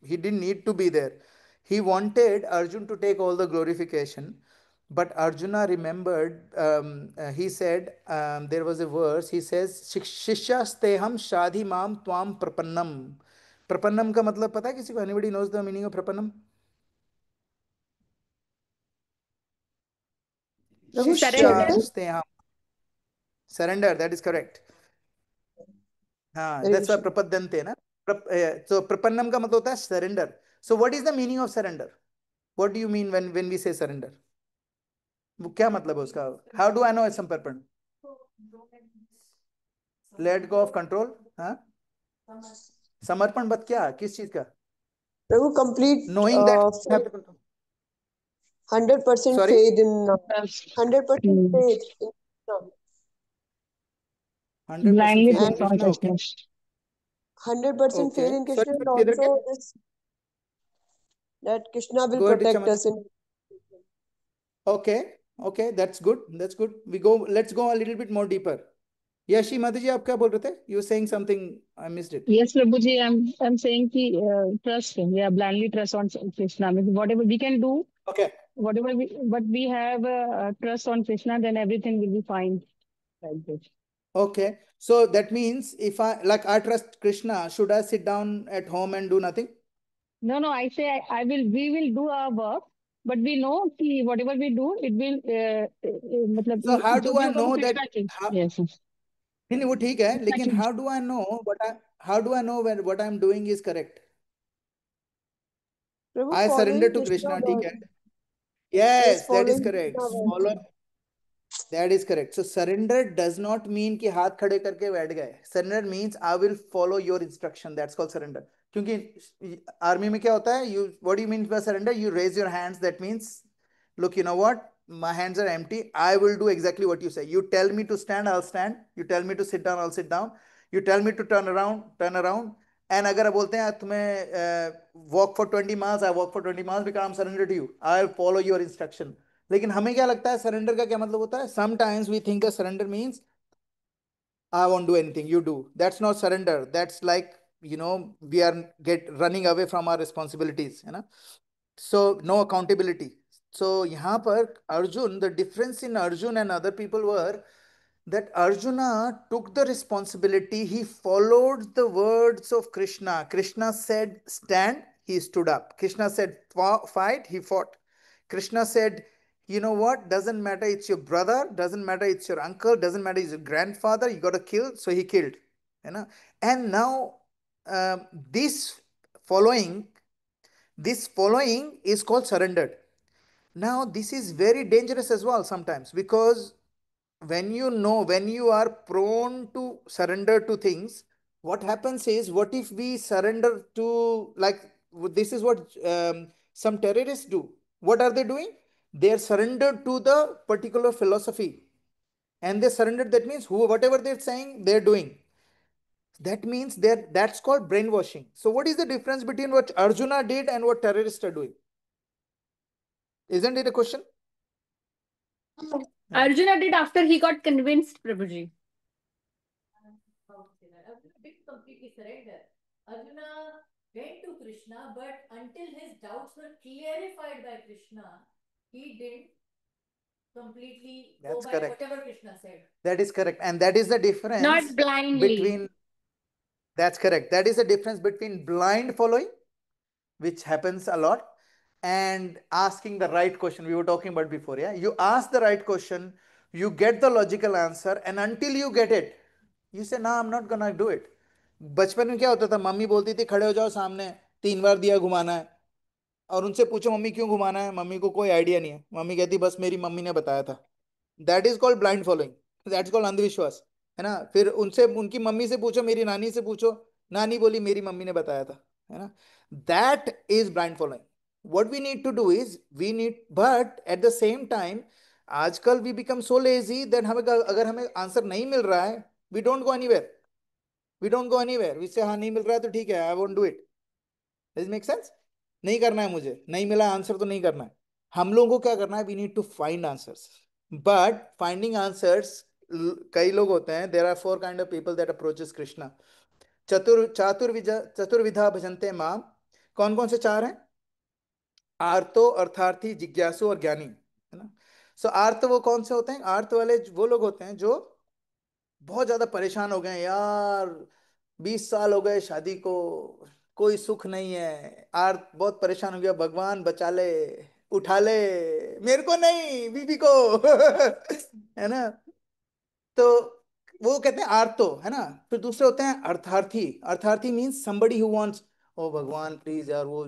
Speaker 1: He didn't need to be there. He wanted Arjun to take all the glorification, but Arjuna remembered. He said, there was a verse. He says, "Shishyasteham shadhi mam tvam prapannam." प्रपन्नम का मतलब पता है किसी को? Anybody knows the meaning of प्रपन्नम?
Speaker 6: Prabhu
Speaker 2: Surrender.
Speaker 1: शिष्यास्तेहम, surrender. That is correct. हाँ,
Speaker 6: हरे
Speaker 1: that's why
Speaker 6: Krishna.
Speaker 1: प्रपद्यन्ते ना. So प्रपन्नम का मतलब होता है surrender. So what is the meaning of surrender? What do you mean when we say surrender? वो क्या मतलब है उसका? How do I know it's समर्पण? Let go of control. हाँ, समर्पण बत क्या, किस चीज का?
Speaker 6: प्रभु complete
Speaker 1: Knowing that you have to control.
Speaker 6: 100%
Speaker 1: Sorry?
Speaker 6: faith in 100%
Speaker 5: Hmm.
Speaker 6: faith in Krishna.
Speaker 1: 100%
Speaker 5: Blindly
Speaker 1: faith in
Speaker 6: And
Speaker 5: trust on
Speaker 1: Krishna. Okay.
Speaker 5: Krishna.
Speaker 6: 100% faith
Speaker 1: Okay.
Speaker 6: in
Speaker 1: Sorry,
Speaker 6: Krishna, and
Speaker 1: किधर
Speaker 6: also
Speaker 1: क्या?
Speaker 6: this that Krishna will
Speaker 1: Go ahead,
Speaker 6: protect
Speaker 1: Richa.
Speaker 6: us in.
Speaker 1: Okay. Okay, that's good. That's good. Let's go a little bit more deeper. Yeshi माता जी, आप क्या बोल रहे थे? You were saying something. I missed it.
Speaker 5: Yes, Prabhuji, I'm saying कि trust, yeah, blindly trust on Krishna. I mean, whatever we can do,
Speaker 1: Okay.
Speaker 5: whatever but we have trust on Krishna, then everything will be fine. Like this.
Speaker 1: Okay. So that means if I trust Krishna, should I sit down at home and do nothing?
Speaker 5: No, I say we will do our work, but we know कि whatever we do, it will मतलब
Speaker 1: So how
Speaker 5: जो
Speaker 1: do
Speaker 5: भी
Speaker 1: I
Speaker 5: होगा वो
Speaker 1: know that?
Speaker 5: Krishna के, yes,
Speaker 1: नहीं नहीं, वो ठीक है,
Speaker 5: कृष्णा
Speaker 1: लेकिन
Speaker 5: के,
Speaker 1: how do I know when what I'm doing is correct?
Speaker 6: Prabhu,
Speaker 1: I surrender
Speaker 6: following
Speaker 1: to
Speaker 6: Krishna
Speaker 1: Krishna, ठीक है?
Speaker 6: word. Yes,
Speaker 1: Yes, that is
Speaker 6: following
Speaker 1: correct.
Speaker 6: Krishna word.
Speaker 1: Follow. That is correct. So surrender does not mean कि हाथ खड़े करके बैठ गए. Surrender means I will follow your instruction. That's called surrender. क्योंकि army में क्या होता है? What do you mean by surrender? You raise your hands. That means, look, you know what? My hands are empty. I will do exactly what you say. You tell me to stand, I'll stand. You tell me to sit down, I'll sit down. You tell me to turn around, turn around. And अगर आप बोलते हैं तुम्हें walk for 20 miles, I walk for 20 miles because I'm surrender to you. I'll follow your instruction. लेकिन हमें क्या लगता है सरेंडर का क्या मतलब होता है? Sometimes we think surrender means I won't do anything, you do. That's not surrender. That's like, we are get running away from our responsibilities, so no accountability. So यहाँ पर Arjun, the difference in Arjun and other people were that Arjuna took the responsibility. He followed the words of Krishna. Krishna said stand, he stood up. Krishna said fight, he fought. Krishna said, you know what, doesn't matter, it's your brother, doesn't matter, it's your uncle, doesn't matter, it's your grandfather, you got to kill, so he killed. And now this following this following is called surrendered. Now this is very dangerous as well sometimes, because when you are prone to surrender to things, what happens is, what if we surrender to, like, this is what some terrorists do. What are they doing? They are surrendered to the particular philosophy, and they surrendered. That means whatever they're saying, they're doing. That means that's called brainwashing. So what is the difference between what Arjuna did and what terrorists are doing? Isn't it a question?
Speaker 2: Arjuna did after he got convinced, Prabhuji.
Speaker 7: Arjuna didn't completely surrender. Arjuna went to Krishna, but until his doubts were clarified by Krishna, he didn't completely go
Speaker 1: That's
Speaker 7: by
Speaker 1: correct.
Speaker 7: whatever Krishna said.
Speaker 1: That is correct. And that is the difference
Speaker 2: Not blindly.
Speaker 1: between, that's correct. That is the difference between blind following, which happens a lot, and asking the right question. We were talking about before, yeah? You ask the right question, you get the logical answer, and until you get it, you say, no, I'm not gonna do it. बचपन में क्या होता था? Mummy बोलती थी खड़े हो जाओ सामने, 3 बार दिया घुमाना है, और उनसे पूछो मम्मी क्यों घुमाना है, मम्मी को कोई आइडिया नहीं है, मम्मी कहती बस मेरी मम्मी ने बताया था. That is called blind following. That is called अंधविश्वास, है ना? फिर उनसे, उनकी मम्मी से पूछो, मेरी नानी से पूछो, नानी बोली मेरी मम्मी ने बताया था, है ना? That is blind following. What we need to do is, we need, but at the same time आजकल we become so lazy that हमें, अगर हमें आंसर नहीं मिल रहा है, we don't go anywhere. We don't go anywhere. We say हाँ नहीं मिल रहा है तो ठीक है, I won't do it. Does make sense? नहीं करना है, मुझे नहीं मिला आंसर तो नहीं करना है. हम लोगों को क्या करना है? We need to find answers. But finding answers, कई लोग होते हैं, there are 4 kind of people that approaches Krishna. चतुर्विधा भजन्ते माम। कौन कौन से चार हैं? आर्तो, अर्थार्थी, जिज्ञासु और ज्ञानी, है ना? सो आर्त वो कौन से होते हैं? आर्त वाले वो लोग होते हैं जो बहुत ज्यादा परेशान हो गए हैं यार, 20 साल हो गए शादी को, कोई सुख नहीं है, आर्त बहुत परेशान हो गया, भगवान बचा ले, उठा ले, मेरे को नहीं, बीबी को है ना? तो वो कहते हैं आर्तो, है ना? फिर दूसरे होते हैं अर्थार्थी। अर्थार्थी मीन्स समबडी हु वांट्स, ओ भगवान प्लीज यार, वो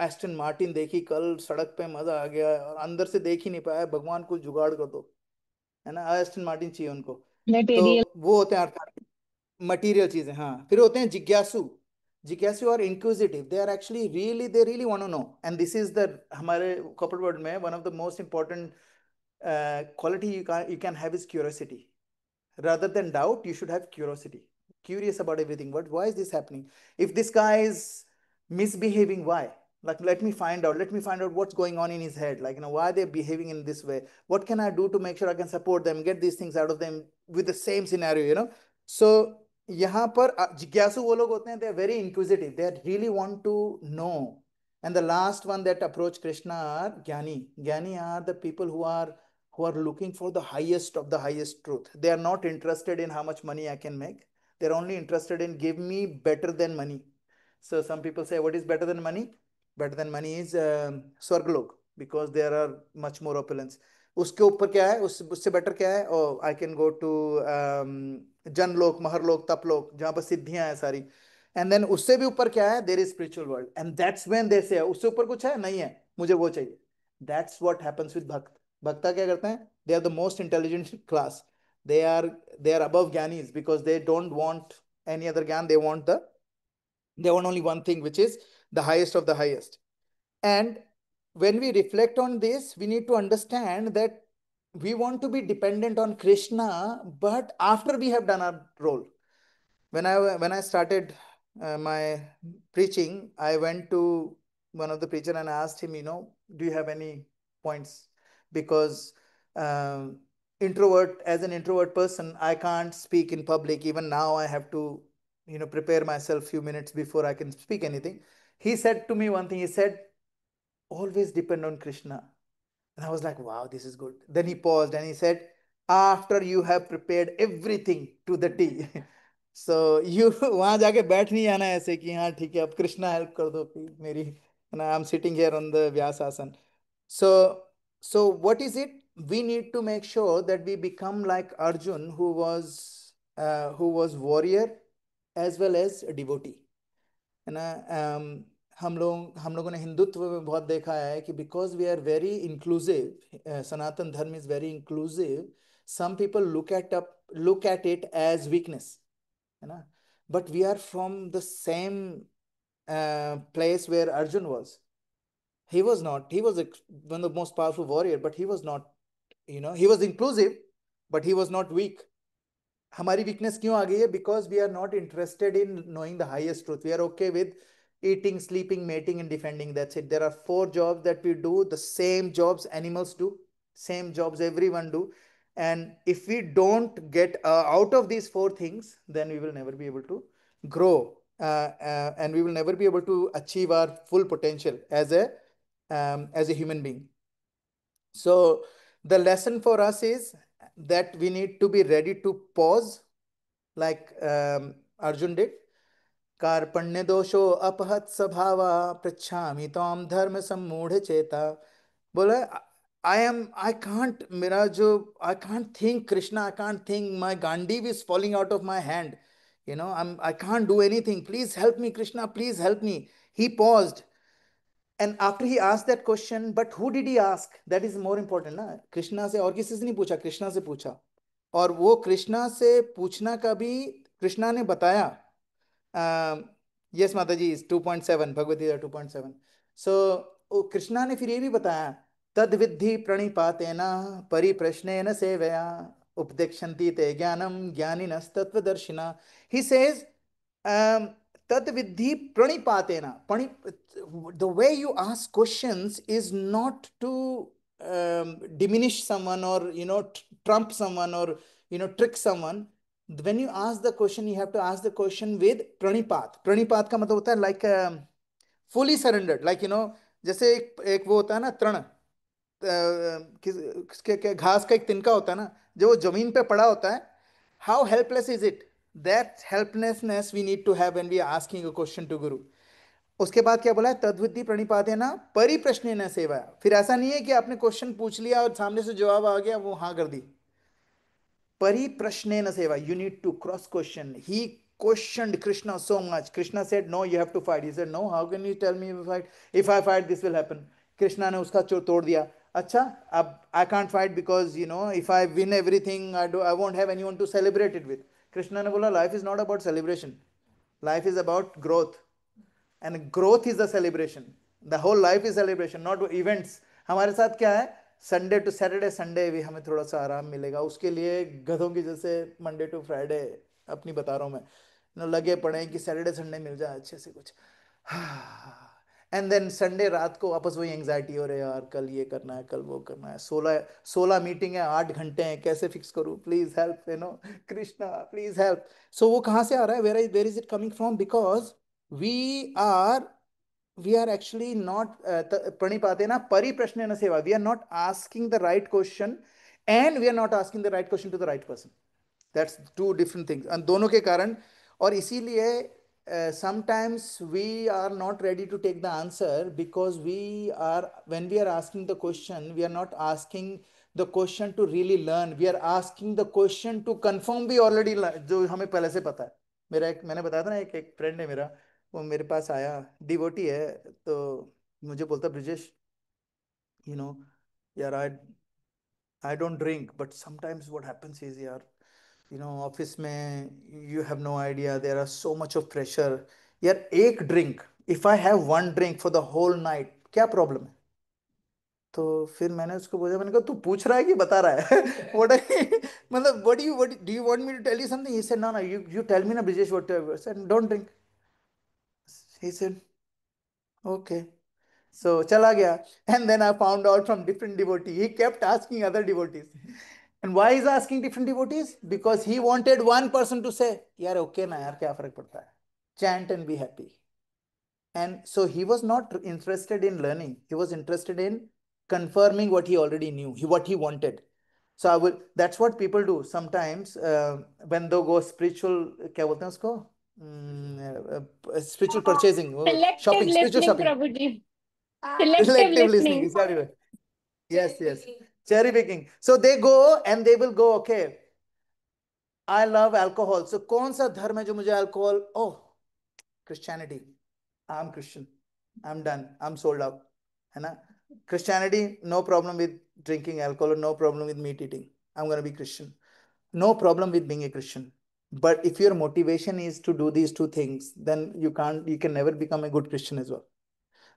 Speaker 1: एस्टन मार्टिन देखी कल सड़क पे, मजा आ गया, और अंदर से देख ही नहीं पाया, भगवान को जुगाड़ कर दो, है ना? एस्टन मार्टिन चाहिए उनको। तो
Speaker 5: Material.
Speaker 1: वो होते हैं अर्थार्थी, मटेरियल चीजें। हाँ, फिर होते हैं जिज्ञासु। जिज्ञासु are inquisitive, they are actually really, they really want to know, and this is the, हमारे कॉर्पोरेट वर्ल्ड में one of the most important quality you can have is curiosity. Rather than doubt, you should have curiosity, curious about everything. Why is this happening? If this guy is misbehaving, why? Like, let me find out, what's going on in his head, like, why they're behaving in this way, what can I do to make sure I can support them, get these things out of them with the same scenario. So यहाँ पर जिज्ञासु वो लोग होते हैं, they are very inquisitive, they really want to know. And the last one that approach Krishna are jnani. Jnani are the people who are looking for the highest of the highest truth. They are not interested in how much money I can make. They're only interested in give me better than money. So some people say, what is better than money? Better than money is Swarglok, because there are much more opulence. उसके ऊपर क्या है, उससे better क्या है? Oh, I can go to Janlok, Maharlok, Taplok, जहाँ पर सिद्धियां हैं सारी। एंड देन उससे भी ऊपर क्या है? There is spiritual world, and that's when they से, उससे ऊपर कुछ है नहीं है, मुझे वो चाहिए। दैट्स व्हाट हैपेंस विद भक्त। भक्ता क्या करते हैं? They are the most intelligent class, they are they are above ज्ञानीज, because they don't want any other ज्ञान, they want only one thing, which is the highest of the highest. And when we reflect on this, we need to understand that we want to be dependent on Krishna, but after we have done our role. When I started my preaching, I went to one of the preacher and asked him, do you have any points? Because as an introvert person, I can't speak in public. Even now, I have to, prepare myself few minutes before I can speak anything. He said to me one thing. He said, always depend on Krishna. And I was like, wow, this is good. Then he paused and he said, after you have prepared everything to the T. So you वहां जाके बैठ नहीं आना ऐसे कि हाँ ठीक है, अब कृष्णा हेल्प कर दो please मेरी, and I'm sitting here on the Vyasasana. So what is it? We need to make sure that we become like Arjun, who was warrior as well as a devotee, है ना? हम लोगों ने हिंदुत्व में बहुत देखा है कि because we are very inclusive, Sanatan Dharma is very inclusive, some people look at it as weakness, है ना? But we are from the same place where Arjun was. He was not, he was one of the most powerful warrior, but he was not, he was inclusive, but he was not weak. हमारी weakness क्यों आ गई है? Because we are not interested in knowing the highest truth. We are okay with eating, sleeping, mating, and defending. That's it. There are 4 jobs that we do, the same jobs animals do, same jobs everyone do. And if we don't get out of these 4 things, then we will never be able to grow, and we will never be able to achieve our full potential as a human being. So the lesson for us is that we need to be ready to pause, like Arjun did. कार्पण्य दोषो अपहत स्वभावा पृच्छामि त्वाम धर्म सम्मूढ़ चेता। बोले, आई can't, मेरा जो, I can't think Krishna, I can't think, my Gandiva is falling out of my hand, I can't do anything, please help me Krishna, please help me. He paused, and after he asked that question, but who did he ask? That is more important ना. कृष्णा से और किसी से नहीं पूछा, कृष्णा से पूछा. और वो कृष्णा से पूछना का भी कृष्णा ने बताया. यस माता जी, 2.7 भगवत गीता 2.7. सो कृष्णा ने फिर ये भी बताया, तद विद्धि प्रणिपातेन परिप्रश्नेन सेवया उपदेक्षन्ति ते ज्ञानम ज्ञानिनस्तत्वदर्शिना. ही सेज, तद विद्धि प्रणिपातेन. The way you ask questions is not to diminish someone or trump someone or trick someone. when you ask the question, you have to ask the question with pranipat. Pranipat का मतलब होता है like fully surrendered, like जैसे एक वो होता है ना तृण, किसके घास का एक तिनका होता है ना, जो वो जमीन पे पड़ा होता है. How helpless is it? That helplessness we need to have when we are asking a question to guru. उसके बाद क्या बोला है? तद्विद्धि प्रणिपातेन परिप्रश्नेन सेवया. फिर ऐसा नहीं है कि आपने क्वेश्चन पूछ लिया और सामने से जवाब आ गया, वो हाँ कर दी. Pariprashnena seva. You need to cross question. He questioned Krishna so much. Krishna said, no, you have to fight. He said, no, how can you tell me if I fight? If I fight, this will happen. Krishna ने उसका तोड़ दिया. अच्छा, अब I can't fight because if I win everything, I won't have anyone to celebrate it with. Krishna ने बोला, life is not about celebration. Life is about growth. And growth is the celebration. The whole life is celebration, not events. हमारे साथ क्या है? Sunday to Saturday, Sunday भी हमें थोड़ा सा आराम मिलेगा, उसके लिए गधों की जैसे मंडे टू फ्राइडे, अपनी बता रहा हूँ मैं, लगे पड़े हैं कि सैटरडे संडे मिल जाए अच्छे से कुछ. एंड देन संडे रात को वापस वही एंग्जाइटी हो रही है, यार कल ये करना है, कल वो करना है, 16 मीटिंग है, 8 घंटे हैं, कैसे फिक्स करूँ, please help, Krishna please help. So वो कहाँ से आ रहा है? Where is it coming from? Because we are we are actually not pranipatena pariprashnena seva. We are not asking the right question, and we are not asking the right question to the right person. That's two different things. And दोनों के कारण, और इसीलिए sometimes we are not ready to take the answer because when we are asking the question, we are not asking the question to really learn. We are asking the question to confirm we already learn, जो हमें पहले से पता है. मैंने बताया था ना, एक फ्रेंड है मेरा, वो मेरे पास आया, डिवोटी है, तो मुझे बोलता, ब्रिजेश यार I don't drink, but sometimes what happens is यार, ऑफिस में you have no idea, there are so much of pressure. यार एक drink, if I have one drink for the whole night, क्या प्रॉब्लम है? तो फिर मैंने उसको बोला, मैंने कहा तू पूछ रहा है कि बता रहा है? व्हाट मतलब what do you want me to tell you something? He said no no, you tell me ना Brijesh, what I said, don't drink. He said okay. So chala gaya. And then I found out from different devotee. He kept asking other devotees. And why is asking different devotees? Because he wanted one person to say, yaar okay na yaar, kya farak padta hai? Chant and be happy. And so he was not interested in learning. He was interested in confirming what he already knew, what he wanted. So that's what people do sometimes when they go spiritual, kya bolte hain usko? Spiritual purchasing,
Speaker 2: Selective
Speaker 1: shopping, spiritual
Speaker 2: listening,
Speaker 1: shopping.
Speaker 2: Prabhuji. Selective
Speaker 1: Selective listening,
Speaker 2: listening.
Speaker 1: exactly right. Yes. Cherry picking. So they go and they will go, okay, I love alcohol. So कौन सा धर्म है जो मुझे alcohol? Oh, Christianity. I'm Christian. I'm done. I'm sold out. है ना? Christianity, no problem with drinking alcohol, no problem with meat eating. I'm going to be Christian. No problem with being a Christian. But if your motivation is to do these two things, then you can never become a good Christian as well.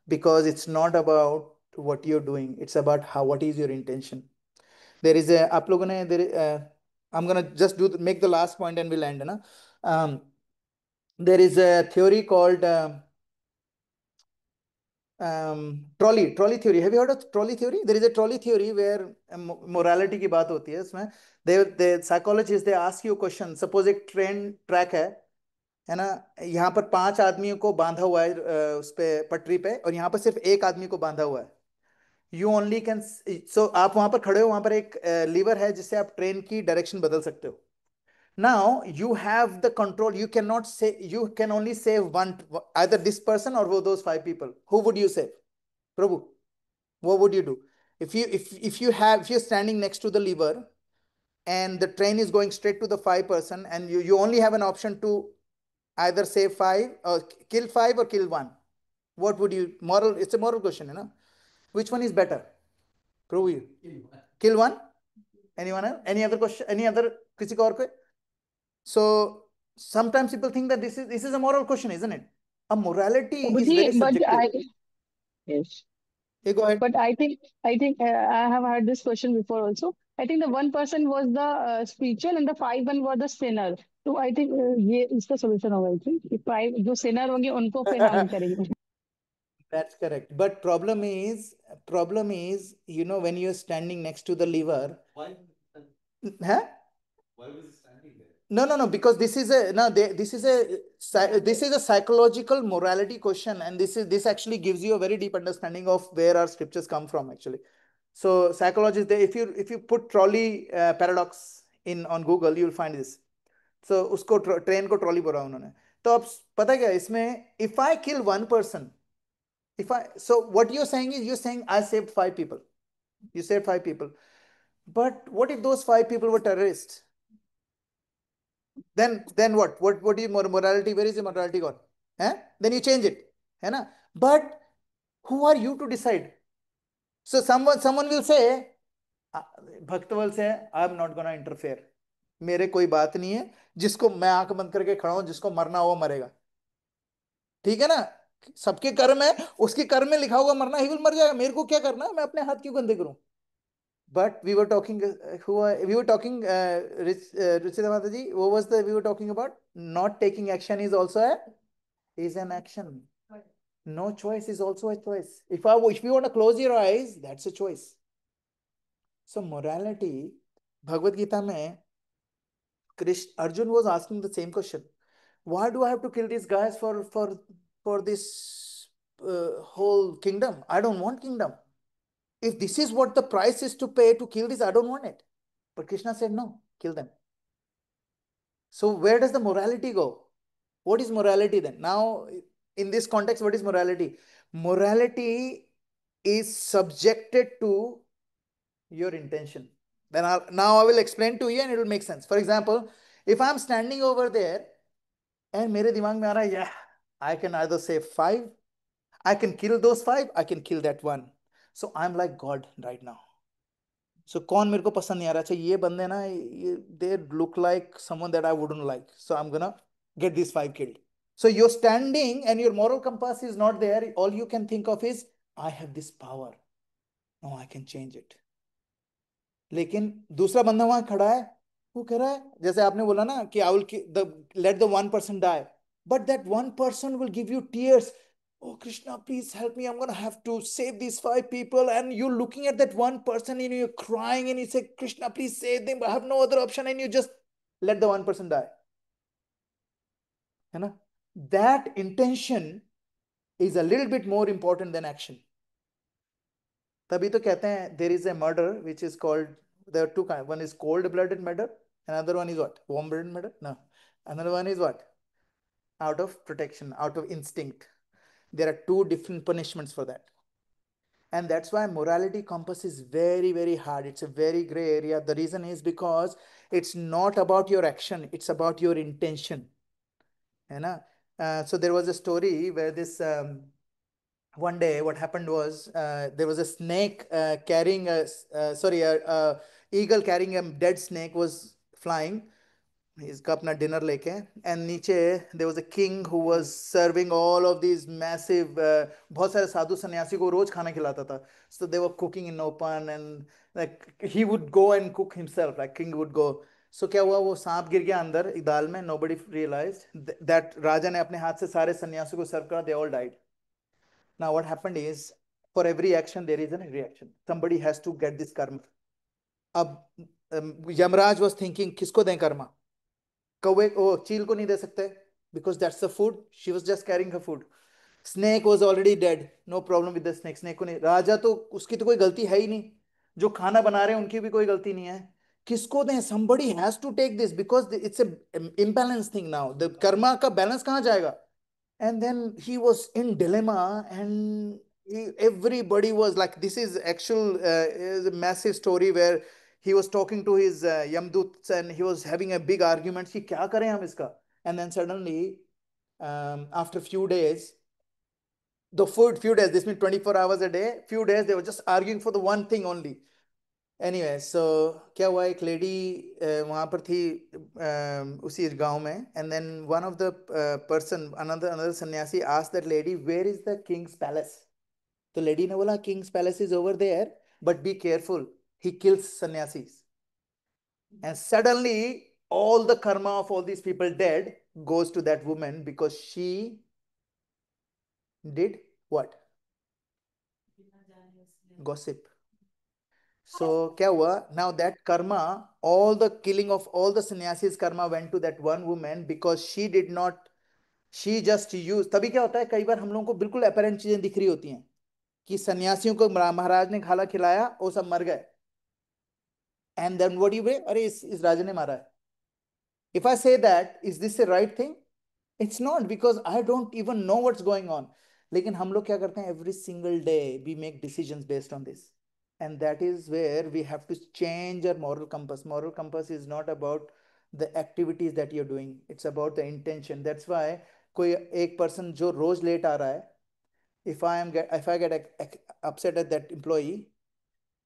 Speaker 1: Because it's not about what you're doing, it's about what is your intention. There is a आप लोगों ने I'm gonna just make the last point and we'll end na. There is a theory called trolley theory. Have you heard of trolley theory? There is a trolley theory where morality की बात होती है. इसमें the psychologists, they ask you a question. Suppose एक train track है ना, यहाँ पर 5 आदमियों को बांधा हुआ है उस पे पटरी पे, और यहाँ पर सिर्फ एक आदमी को बांधा हुआ है. यू ओनली कैन, सो आप वहां पर खड़े हो, वहां पर एक लीवर है जिससे आप ट्रेन की डायरेक्शन बदल सकते हो. Now you have the control, you can not say, you can only save one, either this person और वो those 5 people. Who would you save? Prabhu, what would you do? If you're standing next to the lever and the train is going straight to the 5 person, and you only have an option to either save 5 or kill 5 or kill 1, what would you, it's a moral question, which one is better? Prove you. Kill 1. Anyone else? Any other question? Any other? किसी को और कोई? So sometimes people think that this is a moral question, isn't it? A morality is very subjective.
Speaker 5: Yes.
Speaker 1: Hey, go ahead.
Speaker 5: But I think I have had this question before also. I think the one person was the spiritual and the 5 one was the sinner. तो I think ये इसका solution होगा. I think 5 जो sinner होंगे उनको फिर हम करेंगे.
Speaker 1: That's correct. But problem is, when you're standing next to the lever.
Speaker 4: Why?
Speaker 1: Huh?
Speaker 4: Why was he standing there?
Speaker 1: No, because this is a no. This is a psychological morality question, and this actually gives you a very deep understanding of where our scriptures come from actually. So psychologists, if you put trolley paradox in on Google, you'll find this. So उसको train को trolley बोला उन्होंने. तो अब पता क्या इसमें, if I kill one person, so what you're saying is, you're saying I saved 5 people. You saved 5 people. But what if those 5 people were terrorists? Then what? What is morality? Where is the morality gone? Then you change it. But who are you to decide? So someone will say, भक्तवल से, I am not gonna interfere. मेरे कोई बात नहीं है, जिसको मैं आंख बंद करके खड़ा हूं, जिसको मरना हो वो मरेगा. ठीक है ना? सबके कर्म है, उसके कर्म में लिखा होगा मरना, ही विल मर जाएगा. मेरे को क्या करना, मैं अपने हाथ क्यों गंदे करूं? But we were talking, Ruchita Mataji, what was we were talking about? Not taking action is also is an action. No choice is also a choice. If you want to close your eyes, that's a choice. So morality, Bhagavad Gita mein, Arjun was asking the same question. Why do I have to kill these guys for this whole kingdom? I don't want kingdom. If this is what the price is to pay to kill this, I don't want it. But Krishna said, no, kill them. So where does the morality go? What is morality then? Now, in this context, what is morality? Morality is subjected to your intention. Now I will explain to you and it will make sense. For example, if I'm standing over there and mere dimag mein aa raha hai, yeah, I can either say 5, I can kill those 5, I can kill that one. So I'm like God right now. So कौन मेरे को पसंद नहीं आ रहा? अच्छा ये बंदे ना, they look like someone that I wouldn't like. So I'm gonna get these 5 killed. So you're standing and your moral compass is not there. All you can think of is, I have this power. No, I can change it. लेकिन दूसरा बंदा वहां खड़ा है, वो कह रहा है, जैसे आपने बोला ना कि I will let the 1% die. But that 1% will give you tears. Oh, Krishna, please help me. I'm going to have to save these 5 people. And you're looking at that 1% and you're crying and you say, Krishna, please save them. I have no other option. And you just let the 1% die. That intention is a little bit more important than action. तभी तो कहते हैं, there is a murder which is called, there are 2 kinds. One is cold-blooded murder. Another one is what? Warm-blooded murder? No. Another one is what? Out of protection, out of instinct. There are 2 different punishments for that. And that's why morality compass is very, very hard. It's a very gray area. The reason is because it's not about your action. It's about your intention. So there was a story where this, one day what happened was, there was a snake carrying eagle carrying a dead snake was flying. इसका अपना dinner लेके, and नीचे there was a king who was serving all of these massive, बहुत सारे साधु सन्यासी को रोज खाना खिलाता था. So they were cooking in open and like he would go and cook himself, like king would go. So क्या हुआ, वो सांप गिर गया अंदर एक दाल में. Nobody realised that. राजा ने अपने हाथ से सारे सन्यासियों को सर्व करा. They all died. Now what happened is, for every action there is an reaction. Somebody has to get this karma. अब यमराज वाज थिंकिंग, किसको दें कर्मा? कौवे चील को नहीं दे सकते, because that's the food. She was just carrying her food. Snake was already dead. No problem with the snake. Snake को नहीं. राजा तो उसकी तो कोई गलती है ही नहीं. जो खाना बना रहे हैं उनकी भी कोई गलती नहीं है. किसको दें? Somebody has to take this because it's a imbalance thing now. The karma का balance कहाँ जाएगा? And then he was in dilemma, and everybody was like, this is actual is a massive story where he was talking to his Yamduts and he was having a big argument कि क्या करें हम इसका. And then suddenly, after few days, few days, this means 24 hours a day, few days, they were just arguing for the one thing only. Anyway, so क्या हुआ, एक lady वहां पर थी उसी गांव में. And then one of the person, another sannyasi asked that lady, where is the king's palace? तो लेडी ने बोला, king's palace is over there, but be careful, he kills sannyasis. And suddenly all the karma of all these people dead goes to that woman because she did what? Gossip. So क्या हुआ? Now that karma, all the killing of all the sannyasis karma went to that one woman because she did not, she just used. तभी क्या होता है, कई बार हम लोगों को बिल्कुल अपरेंट चीजें दिख रही होती हैं कि सन्यासियों को महाराज ने खाना खिलाया, वो सब मर गए, एंड देन व्हाट यू वे, अरे इस राजा ने मारा है. If I say that, is this the right thing? It's not, because I don't even know what's going on. लेकिन हम लोग क्या करते हैं? Every single day we make decisions based on this. And that is where we have to change our moral compass. Moral compass is not about the activities that you're doing. It's about the intention. That's why कोई एक person जो रोज late आ रहा है, if I get upset at that employee,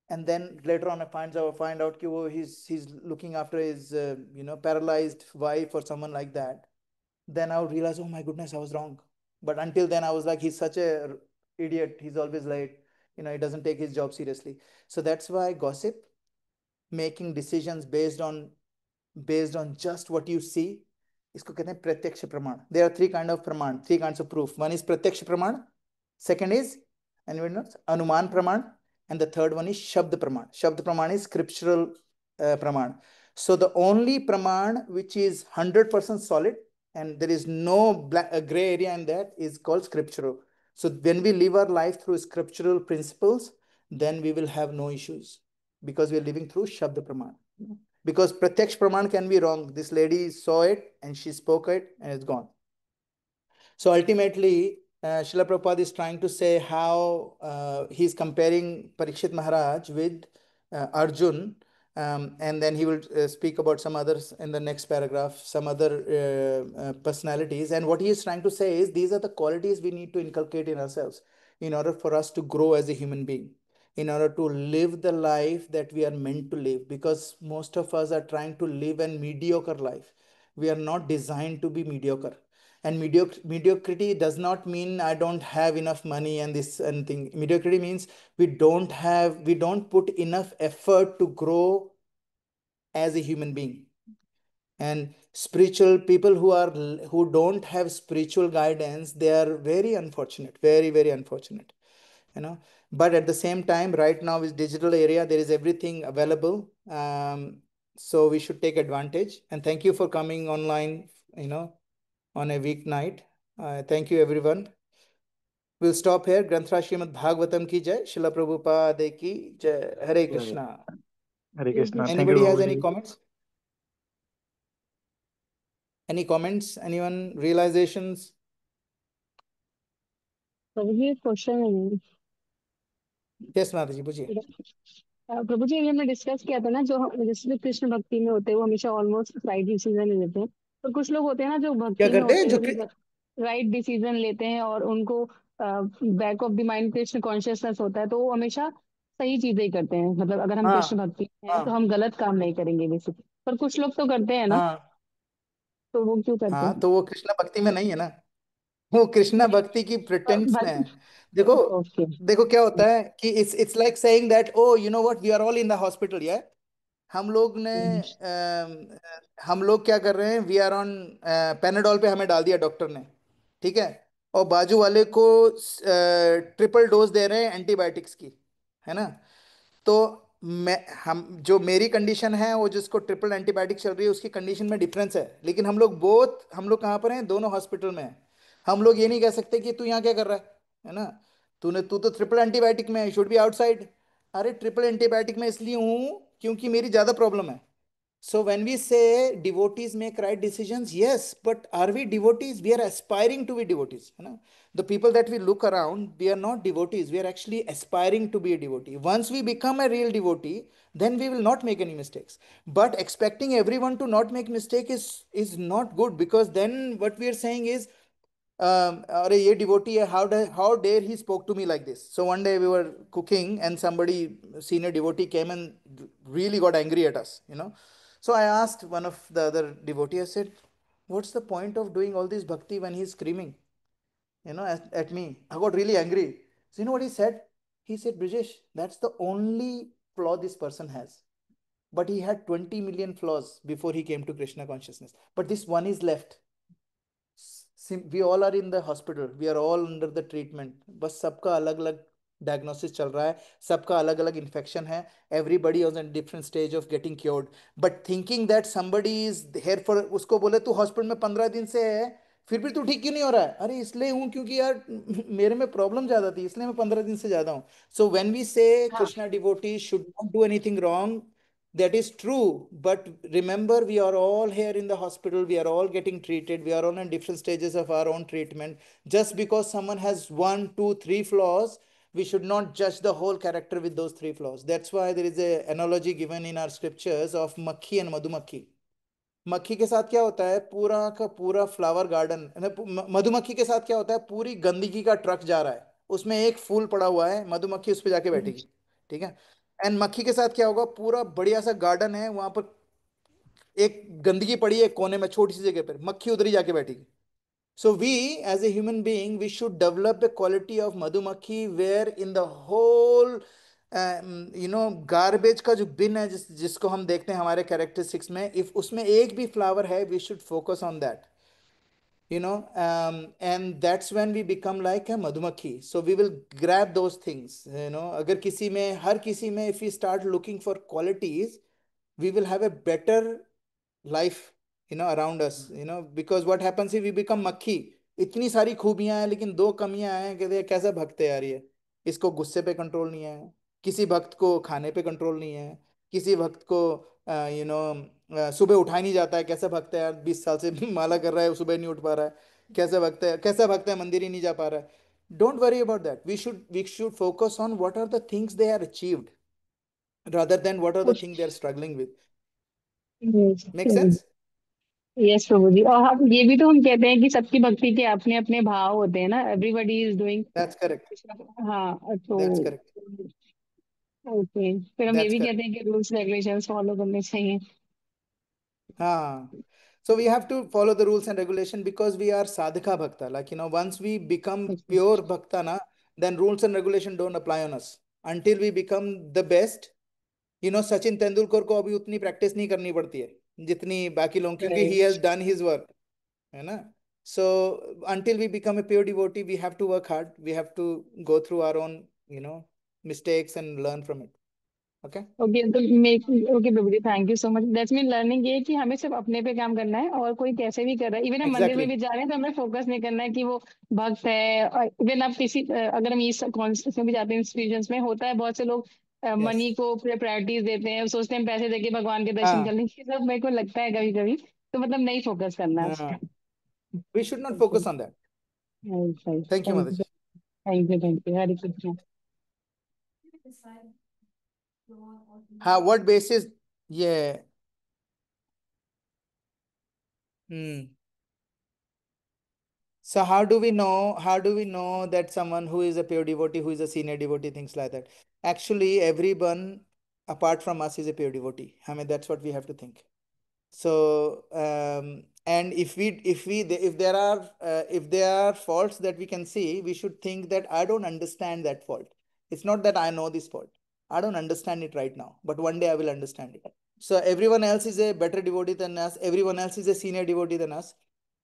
Speaker 1: and then later on I find out कि वो he's looking after his paralyzed wife or someone like that, then I would realize, oh my goodness, I was wrong. But until then I was like, he's such a idiot, he's always late, he doesn't take his job seriously. So that's why gossip, making decisions based on just what you see, इसको कहते हैं प्रत्यक्ष प्रमाण. There are three kinds of praman, three kinds of proof. One is pratyaksh praman, second is, anyone knows, anuman praman, and the third one is shabd praman. Shabd praman is scriptural praman. So the only praman which is 100% solid and there is no gray area in that is called scriptural. So when we live our life through scriptural principles, then we will have no issues because we are living through shabd praman. Because pratyaksh praman can be wrong. This lady saw it and she spoke it and it's gone. So ultimately, Srila Prabhupada is trying to say how he's comparing Parikshit Maharaj with Arjun, and then he will speak about some others in the next paragraph, some other personalities. And what he is trying to say is these are the qualities we need to inculcate in ourselves in order for us to grow as a human being, in order to live the life that we are meant to live. Because most of us are trying to live a mediocre life. We are not designed to be mediocre. And mediocrity does not mean I don't have enough money and this and thing. Mediocrity means we don't put enough effort to grow as a human being. And spiritual people who don't have spiritual guidance, they are very unfortunate, very, very unfortunate. But at the same time, right now with digital area, there is everything available. So we should take advantage. And thank you for coming online, on a weeknight. Thank you, everyone. We'll stop here. Granthra Srimad Bhagavatam ki jai. Srila Prabhupada ki jai. Hare Krishna.
Speaker 3: Hare Krishna. Thank you,
Speaker 1: Anybody has any
Speaker 3: Prabhuji.
Speaker 1: comments? Any comments? Anyone? Realizations?
Speaker 5: Prabhu ji question है
Speaker 1: Yes, Mataji, पूछिए.
Speaker 5: प्रभु जी, हमने discuss किया था ना, जो जैसे कृष्ण भक्ति में होते हैं वो हमेशा ऑलमोस्ट राइट डिसीजन ले लेते हैं, तो कुछ लोग होते हैं ना जो
Speaker 1: क्या
Speaker 5: भक्ति में
Speaker 1: करते हैं?
Speaker 5: होते हैं
Speaker 1: जो
Speaker 5: वो राइट डिसीजन लेते हैं और उनको back of the mind Krishna consciousness होता है, तो वो हमेशा सही चीजें ही करते हैं. मतलब अगर हम कृष्ण
Speaker 1: हाँ,
Speaker 5: भक्ति में हैं तो
Speaker 1: हाँ,
Speaker 5: हम गलत काम नहीं करेंगे बेसिकली. पर कुछ लोग तो करते हैं ना,
Speaker 1: हाँ,
Speaker 5: तो वो क्यों करते
Speaker 1: हाँ.
Speaker 5: हैं?
Speaker 1: तो वो कृष्ण भक्ति में नहीं है ना, वो कृष्णा भक्ति की प्रिटेंस में है. देखो,
Speaker 5: ओके.
Speaker 1: देखो क्या होता है कि it's like saying that, oh you know what, we are all in the hospital. या हम लोग क्या कर रहे हैं, वी आर ऑन पेनाडोल पे हमें डाल दिया डॉक्टर ने, ठीक है, और बाजू वाले को ट्रिपल डोज दे रहे हैं एंटीबायोटिक्स की, है ना. तो जो मेरी कंडीशन है, वो जिसको ट्रिपल एंटीबायोटिक चल रही है, उसकी कंडीशन में डिफरेंस है. लेकिन हम लोग कहाँ पर हैं? दोनों हॉस्पिटल में हैं. हम लोग ये नहीं कह सकते कि तू यहाँ क्या कर रहा है ना. तू तो ट्रिपल एंटीबायोटिक में है, शुड बी आउटसाइड. अरे ट्रिपल एंटीबायोटिक में इसलिए हूँ क्योंकि मेरी ज्यादा प्रॉब्लम है. So when we say devotees make right decisions, yes, but are we devotees? We are aspiring to be devotees. The people that we look around, we are not devotees. We are actually aspiring to be a devotee. Once we become a real devotee, then we will not make any mistakes. But expecting everyone to not make mistake is not good, because then what we are saying is, अरे ये devotee है, how dare he spoke to me like this. So one day we were cooking and somebody, senior devotee, came and really got angry at us. So I asked one of the other devotees, I said, what's the point of doing all this bhakti when he's screaming, at me? I got really angry. So you know what he said? He said, Brijesh, that's the only flaw this person has. But he had 20 million flaws before he came to Krishna consciousness. But this one is left. We all are in the hospital. We are all under the treatment. बस सबका अलग अलग diagnosis चल रहा है, सबका अलग अलग इन्फेक्शन है, everybody is in different stage of getting cured, but thinking that somebody is here for, उसको बोले तू हॉस्पिटल में 15 दिन से है, फिर भी तू ठीक क्यों नहीं हो रहा है, अरे इसलिए हूँ क्योंकि यार मेरे में प्रॉब्लम ज्यादा थी इसलिए मैं 15 दिन से ज्यादा हूँ. सो व्हेन वी से
Speaker 5: हाँ.
Speaker 1: Krishna devotee should not do anything wrong, that is true, but remember, we are all here in the hospital, we are all getting treated, we are all in different stages of our own treatment. Just because someone has one, two, three flaws, we should not judge the whole character with those three flaws. That's why there is a analogy given in our scriptures of makhi and madhumakhi. मक्खी के साथ क्या होता है, पूरा का पूरा flower garden, मधुमक्खी के साथ क्या होता है, पूरी गंदगी का ट्रक जा रहा है, उसमें एक फूल पड़ा हुआ है, मधुमक्खी उस पर जाके बैठेगी. ठीक है. एंड मक्खी के साथ क्या होगा, पूरा बढ़िया सा गार्डन है, वहां पर एक गंदगी पड़ी है कोने में छोटी सी जगह पर, मक्खी उधर ही जाके बैठेगी. So we, as a human being, we should develop a quality of madhumakhi where in the whole, garbage का जो bin है जिसको हम देखते हैं हमारे characteristics में, if उसमें एक भी flower है, we should focus on that. And that's when we become like a madhumakhi. So we will grab those things. अगर किसी में, हर किसी में, if we start looking for qualities, we will have a better life around us, because what happens if we become makhi, इतनी सारी खूबियां हैं लेकिन दो कमियां हैं, कहते हैं कैसा भक्त है यार ये, इसको गुस्से पे कंट्रोल नहीं है, किसी भक्त को खाने पे कंट्रोल नहीं है, किसी भक्त को सुबह उठा ही नहीं जाता है, कैसा भक्त है यार, 20 साल से माला कर रहा है, सुबह नहीं उठ पा रहा है, कैसा भक्त है, कैसा भक्त है, मंदिर ही नहीं जा पा रहा है. Don't worry about that, we should focus on what are the things they are achieved rather than what are the things they are struggling with. Make sense?
Speaker 5: Yes Prabhu ji, और हम ये भी तो हम कहते हैं कि सबकी भक्ति के अपने अपने भाव होते हैं ना, everybody is doing.
Speaker 1: That's correct.
Speaker 5: हाँ
Speaker 1: That's
Speaker 5: तो
Speaker 1: correct.
Speaker 5: ओके, फिर हम ये
Speaker 1: That's
Speaker 5: भी
Speaker 1: correct.
Speaker 5: कहते हैं कि रूल्स रेगुलेशंस फॉलो करने चाहिए.
Speaker 1: Ah. So we have to follow the rules and regulation because we are sadhaka bhakta. Like, once we become pure bhakta, then rules and regulation don't apply on us. Until we become the best, Sachin Tendulkar को अभी उतनी practice नहीं करनी पड़ती है जितनी बाकी लोग, क्योंकि he has done his work, है ना. So until we become a pure devotee, we have to work hard. We have to go through our own, mistakes and learn from it. Okay?
Speaker 5: Okay तो make okay Prabhu ji, thank you so much. That's mean learning ये कि हमें सिर्फ अपने पे काम करना है, और कोई कैसे भी कर रहा है, इवन हम मंदिर में भी
Speaker 1: Exactly.
Speaker 5: जा रहे हैं तो हमें फोकस नहीं करना है कि वो भक्त है. और इवन आप किसी अगर हम इस कॉन्सेप्ट में भी जाते हैं, इंस्टीट्यूशंस में होता है, बहुत से लोग
Speaker 1: Yes.
Speaker 5: मनी को प्रायोरिटीज देते हैं, सोचते हैं पैसे देके भगवान के दर्शन कर
Speaker 1: हाँ.
Speaker 5: लेंगे. सब मेरे को लगता है कभी कभी, तो मतलब नहीं फोकस करना
Speaker 1: हाँ.
Speaker 5: है.
Speaker 1: We should not focus on that. Thank you,
Speaker 5: thank you,
Speaker 1: Mataji.
Speaker 5: Thank you, Hare Krishna.
Speaker 1: हाँ, what basis? Yeah. Hmm. So how do we know? How do we know that someone who is a pure devotee, who is a senior devotee, things like that? Actually, everyone apart from us is a pure devotee. I mean, that's what we have to think. So, and if there are faults that we can see, we should think that I don't understand that fault. It's not that I know this fault. I don't understand it right now, but one day I will understand it. So everyone else is a better devotee than us. Everyone else is a senior devotee than us.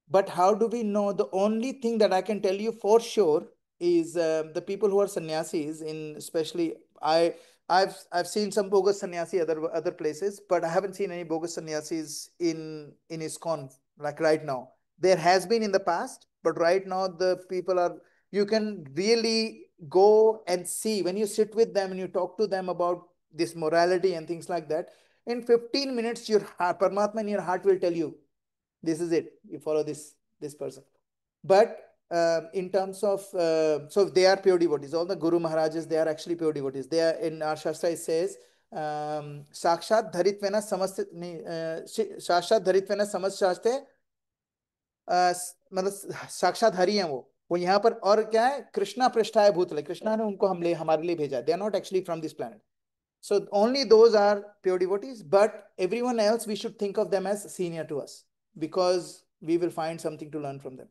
Speaker 1: But how do we know? The only thing that I can tell you for sure is the people who are sannyasis, in especially I've seen some bogus sannyasi other places, but I haven't seen any bogus sannyasis in ISKCON like right now. There has been in the past, but right now the people are, you can really go and see when you sit with them and you talk to them about this morality and things like that. In 15 minutes, your heart, Paramatma in your heart will tell you, this is it, you follow this person. But in terms of so they are pure devotees, all the Guru Maharajas, they are actually pure devotees. They are, in our Shastra it says, sakshat dharitvena samast sakshat dharitvena samast मतलब साक्षात हरि हैं वो यहाँ पर, और क्या है, कृष्णा पृष्ठाय भूतले, कृष्णा ने उनको हमारे लिए भेजा. They are not actually from this planet. So only those are pure devotees, but everyone else we should think of them as senior to us, because we will find something to learn from them.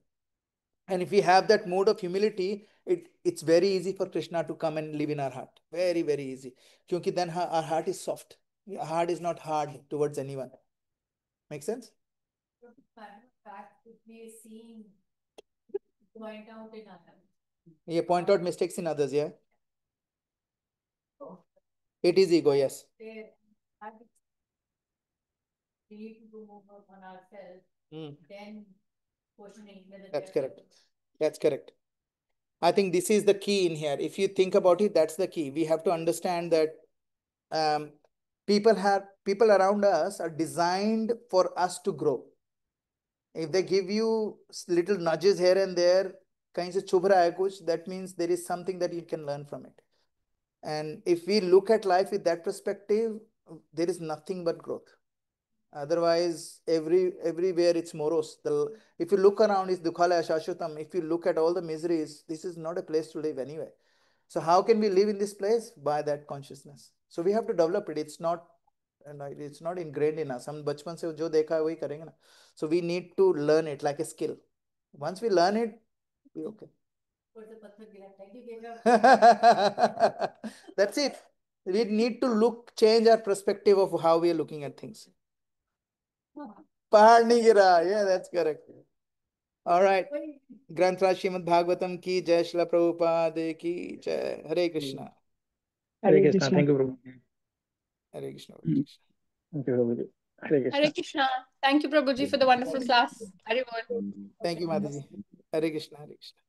Speaker 1: And if we have that mode of humility, it's very easy for Krishna to come and live in our heart. Very, very easy. Because then our heart is soft. Our heart is not hard towards anyone. Make sense?
Speaker 7: Fact could be seen, point out in others.
Speaker 1: Yeah, point out mistakes in others, yeah. It is ego, yes.
Speaker 7: There, we need to do more work on ourselves, then questioning whether
Speaker 1: That's
Speaker 7: they're
Speaker 1: correct. That's correct. I think this is the key in here. If you think about it, that's the key. We have to understand that people around us are designed for us to grow. If they give you little nudges here and there, kahin se chubh raha hai kuch, that means there is something that you can learn from it. And if we look at life with that perspective, there is nothing but growth. Otherwise, everywhere it's morose. If you look around, it's dukhala shashwatam. If you look at all the miseries, this is not a place to live anyway. So how can we live in this place? By that consciousness. So we have to develop it. It's not ingrained in us. हम बचपन से जो देखा है वही करेंगे ना. So we need to learn it like a skill. Once we learn it, we okay. That's it. We need to change our perspective of how we are looking at things. पहाड़ नहीं गिरा. Yeah, that's correct. All right. ग्रंथ राज श्रीमद् भागवतम की जय. श्रील प्रभुपाद की जय. हरे कृष्णा.
Speaker 3: हरे Krishna. Thank you, Prabhu.
Speaker 1: Hare Krishna.
Speaker 3: Thank you, Prabhuji. Hare Krishna.
Speaker 2: Hare Krishna. Thank you, Prabhuji, for the wonderful class. Hare Bol.
Speaker 1: Thank you, Mataji. Hare Krishna. Hare Krishna.